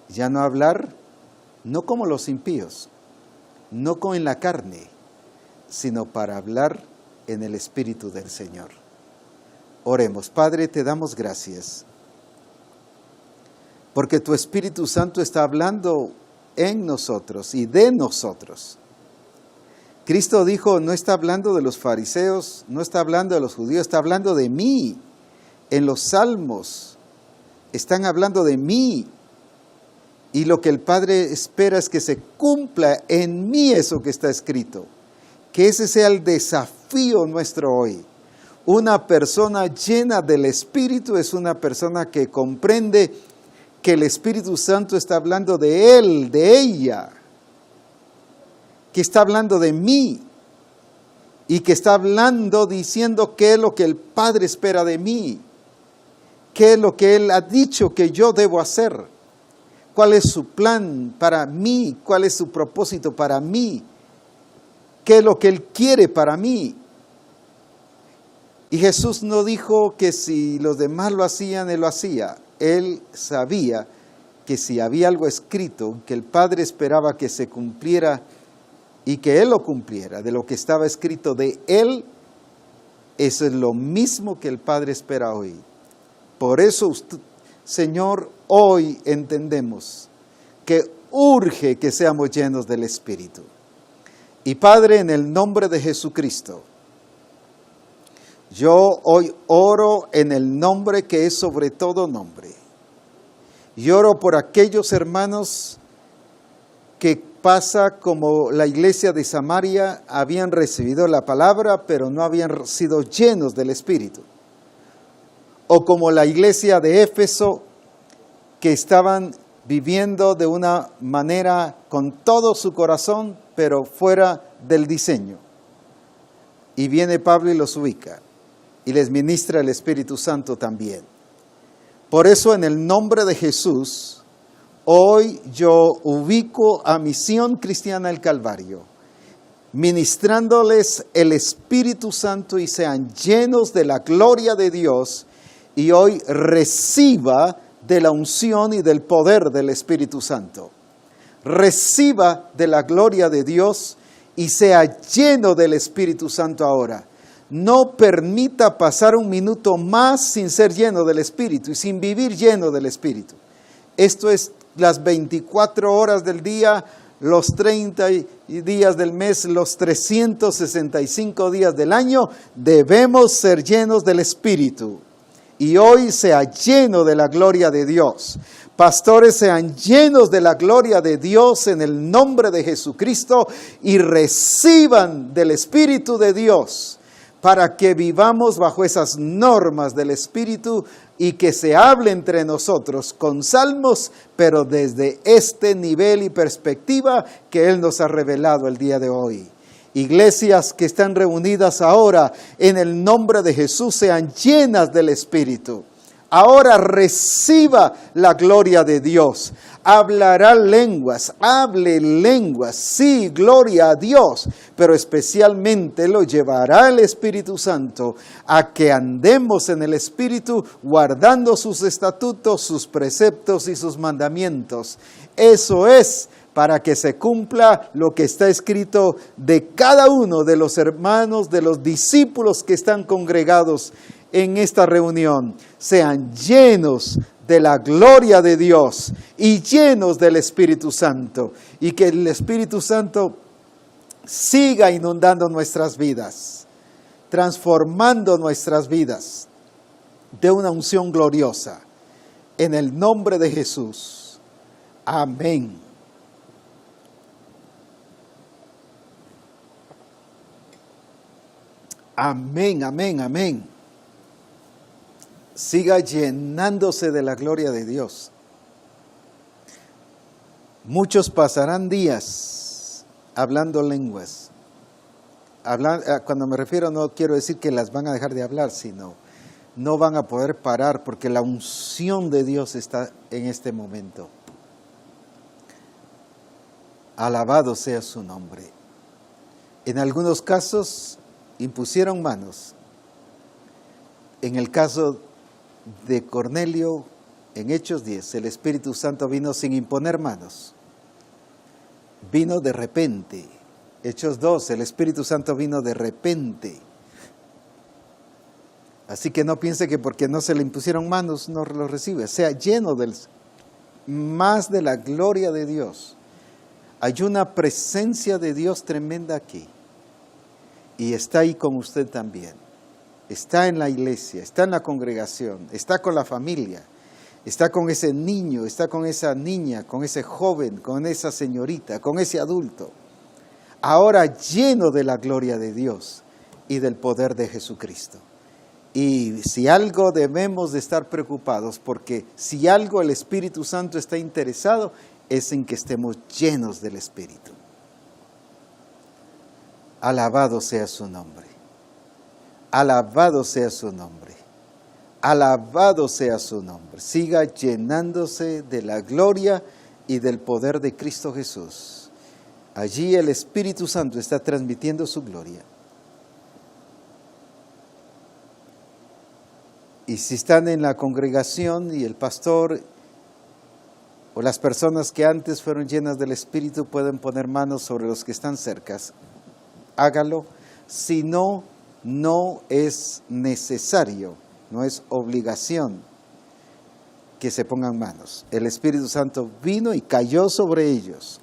A: Ya no hablar, no como los impíos, no como en la carne, sino para hablar en el Espíritu del Señor. Oremos. Padre, te damos gracias, porque tu Espíritu Santo está hablando en nosotros y de nosotros. Cristo dijo, no está hablando de los fariseos, no está hablando de los judíos, está hablando de mí. En los salmos están hablando de mí. Y lo que el Padre espera es que se cumpla en mí eso que está escrito. Que ese sea el desafío nuestro hoy. Una persona llena del Espíritu es una persona que comprende que el Espíritu Santo está hablando de él, de ella, que está hablando de mí y que está hablando diciendo qué es lo que el Padre espera de mí, qué es lo que Él ha dicho que yo debo hacer, cuál es su plan para mí, cuál es su propósito para mí, qué es lo que Él quiere para mí. Y Jesús no dijo que si los demás lo hacían, Él lo hacía. Él sabía que si había algo escrito, que el Padre esperaba que se cumpliera y que Él lo cumpliera, de lo que estaba escrito de Él, eso es lo mismo que el Padre espera hoy. Por eso, Señor, hoy entendemos que urge que seamos llenos del Espíritu. Y Padre, en el nombre de Jesucristo, yo hoy oro en el nombre que es sobre todo nombre. Y oro por aquellos hermanos que pasa como la iglesia de Samaria, habían recibido la palabra, pero no habían sido llenos del Espíritu. O como la iglesia de Éfeso, que estaban viviendo de una manera con todo su corazón, pero fuera del diseño. Y viene Pablo y los ubica. Y les ministra el Espíritu Santo también. Por eso, en el nombre de Jesús, hoy yo ubico a Misión Cristiana El Calvario, ministrándoles el Espíritu Santo y sean llenos de la gloria de Dios, y hoy reciba de la unción y del poder del Espíritu Santo. reciba de la gloria de Dios y sea lleno del Espíritu Santo ahora. No permita pasar un minuto más sin ser lleno del Espíritu y sin vivir lleno del Espíritu. Esto es las 24 horas del día, los 30 días del mes, los 365 días del año, debemos ser llenos del Espíritu. Y hoy sea lleno de la gloria de Dios. Pastores, sean llenos de la gloria de Dios en el nombre de Jesucristo y reciban del Espíritu de Dios para que vivamos bajo esas normas del Espíritu y que se hable entre nosotros con salmos, pero desde este nivel y perspectiva que Él nos ha revelado el día de hoy. Iglesias que están reunidas ahora en el nombre de Jesús sean llenas del Espíritu. Ahora reciba la gloria de Dios. Hablará lenguas, hable lenguas, sí, gloria a Dios, pero especialmente lo llevará el Espíritu Santo a que andemos en el Espíritu guardando sus estatutos, sus preceptos y sus mandamientos. Eso es para que se cumpla lo que está escrito de cada uno de los hermanos, de los discípulos que están congregados en esta reunión. Sean llenos de la gloria de Dios y llenos del Espíritu Santo. Y que el Espíritu Santo siga inundando nuestras vidas, transformando nuestras vidas de una unción gloriosa. En el nombre de Jesús. Amén. Amén, amén, amén. Siga llenándose de la gloria de Dios. Muchos pasarán días hablando lenguas. Cuando me refiero, no quiero decir que las van a dejar de hablar, sino no van a poder parar porque la unción de Dios está en este momento. Alabado sea su nombre. En algunos casos impusieron manos. En el caso de Cornelio, en Hechos 10, el Espíritu Santo vino sin imponer manos. Vino de repente. Hechos 2, el Espíritu Santo vino de repente. Así que no piense que porque no se le impusieron manos no lo recibe. Sea lleno más de la gloria de Dios. Hay una presencia de Dios tremenda aquí. Y está ahí con usted también. Está en la iglesia, está en la congregación, está con la familia, está con ese niño, está con esa niña, con ese joven, con esa señorita, con ese adulto. Ahora lleno de la gloria de Dios y del poder de Jesucristo. Y si algo debemos de estar preocupados, porque si algo el Espíritu Santo está interesado, es en que estemos llenos del Espíritu. Alabado sea su nombre. Alabado sea su nombre. Alabado sea su nombre. Siga llenándose de la gloria y del poder de Cristo Jesús. Allí el Espíritu Santo está transmitiendo su gloria. Y si están en la congregación y el pastor o las personas que antes fueron llenas del Espíritu pueden poner manos sobre los que están cerca, hágalo. Si no, no es necesario, no es obligación que se pongan manos. El Espíritu Santo vino y cayó sobre ellos.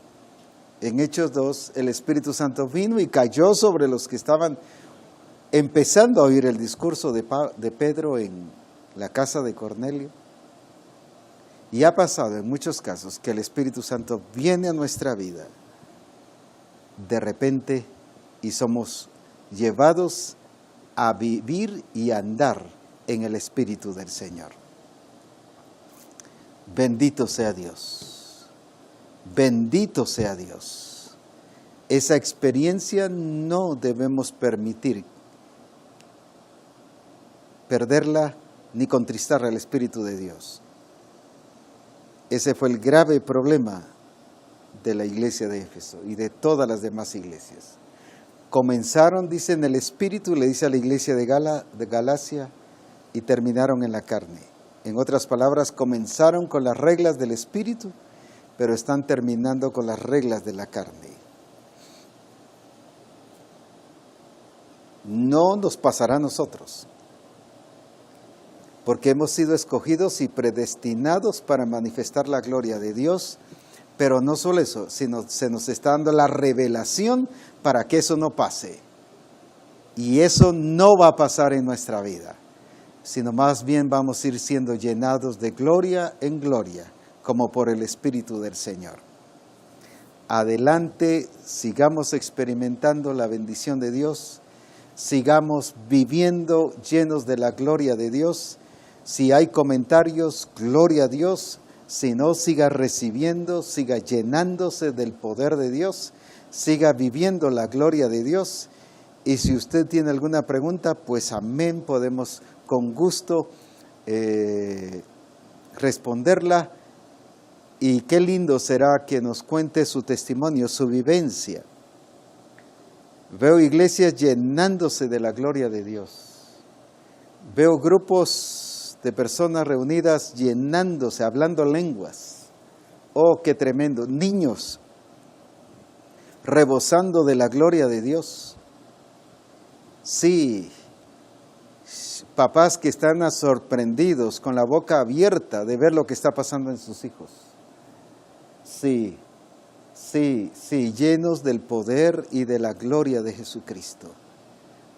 A: En Hechos 2, el Espíritu Santo vino y cayó sobre los que estaban empezando a oír el discurso de Pedro en la casa de Cornelio. Y ha pasado en muchos casos que el Espíritu Santo viene a nuestra vida de repente y somos llevados a vivir y andar en el Espíritu del Señor. Bendito sea Dios. Bendito sea Dios. Esa experiencia no debemos permitir perderla ni contristar al Espíritu de Dios. Ese fue el grave problema de la iglesia de Éfeso y de todas las demás iglesias. Comenzaron, dice, en el Espíritu, le dice a la iglesia de Galacia, y terminaron en la carne. En otras palabras, comenzaron con las reglas del Espíritu, pero están terminando con las reglas de la carne. No nos pasará a nosotros, porque hemos sido escogidos y predestinados para manifestar la gloria de Dios, pero no solo eso, sino se nos está dando la revelación para que eso no pase. Y eso no va a pasar en nuestra vida, sino más bien vamos a ir siendo llenados de gloria en gloria, como por el Espíritu del Señor. Adelante, sigamos experimentando la bendición de Dios, sigamos viviendo llenos de la gloria de Dios. Si hay comentarios, gloria a Dios. Si no, siga recibiendo, siga llenándose del poder de Dios, siga viviendo la gloria de Dios. Y si usted tiene alguna pregunta, pues amén, podemos con gusto responderla. Y qué lindo será que nos cuente su testimonio, su vivencia. Veo iglesias llenándose de la gloria de Dios. Veo grupos de personas reunidas llenándose, hablando lenguas. Oh, qué tremendo. Niños rebosando de la gloria de Dios. Sí, papás que están sorprendidos, con la boca abierta de ver lo que está pasando en sus hijos. Sí, llenos del poder y de la gloria de Jesucristo,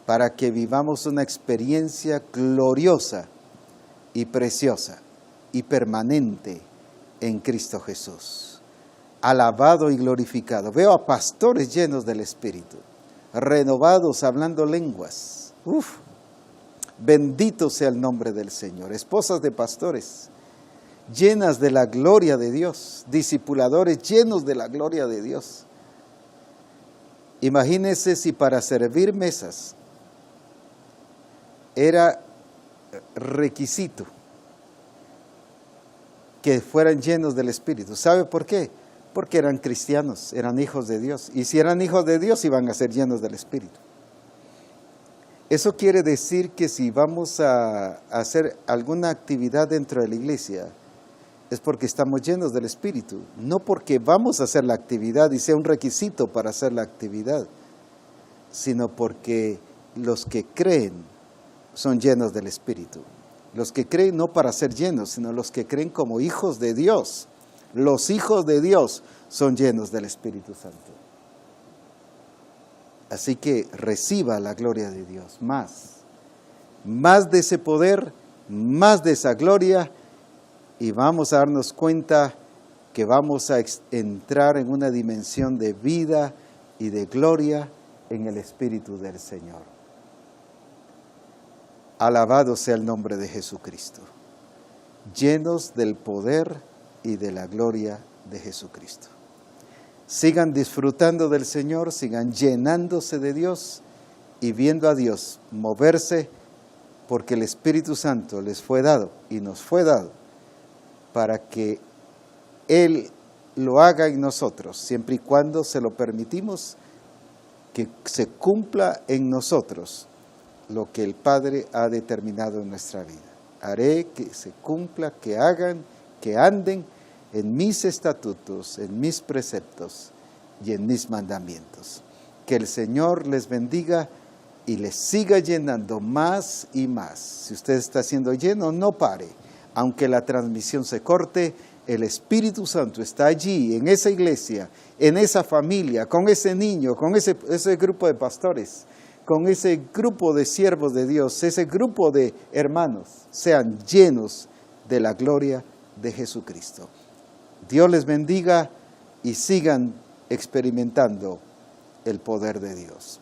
A: para que vivamos una experiencia gloriosa y preciosa y permanente en Cristo Jesús. Alabado y glorificado. Veo a pastores llenos del Espíritu, renovados, hablando lenguas. Bendito sea el nombre del Señor. Esposas de pastores, llenas de la gloria de Dios. Discipuladores llenos de la gloria de Dios. Imagínense si para servir mesas era requisito que fueran llenos del Espíritu. ¿Sabe por qué? Porque eran cristianos, eran hijos de Dios. Y si eran hijos de Dios, iban a ser llenos del Espíritu. Eso quiere decir que si vamos a hacer alguna actividad dentro de la iglesia, es porque estamos llenos del Espíritu. No porque vamos a hacer la actividad y sea un requisito para hacer la actividad, sino porque los que creen son llenos del Espíritu. Los que creen no para ser llenos, sino los que creen como hijos de Dios. Los hijos de Dios son llenos del Espíritu Santo. Así que reciba la gloria de Dios, más de ese poder, más de esa gloria, y vamos a darnos cuenta que vamos a entrar en una dimensión de vida y de gloria en el Espíritu del Señor. Alabado sea el nombre de Jesucristo, llenos del poder y de la gloria de Jesucristo. Sigan disfrutando del Señor, sigan llenándose de Dios y viendo a Dios moverse, porque el Espíritu Santo les fue dado y nos fue dado para que Él lo haga en nosotros, siempre y cuando se lo permitimos, que se cumpla en nosotros lo que el Padre ha determinado en nuestra vida. Haré que se cumpla, que hagan, que anden en mis estatutos, en mis preceptos y en mis mandamientos. Que el Señor les bendiga y les siga llenando más y más. Si usted está siendo lleno, no pare. Aunque la transmisión se corte, el Espíritu Santo está allí, en esa iglesia, en esa familia, con ese niño, con ese grupo de pastores, con ese grupo de siervos de Dios, ese grupo de hermanos, sean llenos de la gloria de Jesucristo. Dios les bendiga y sigan experimentando el poder de Dios.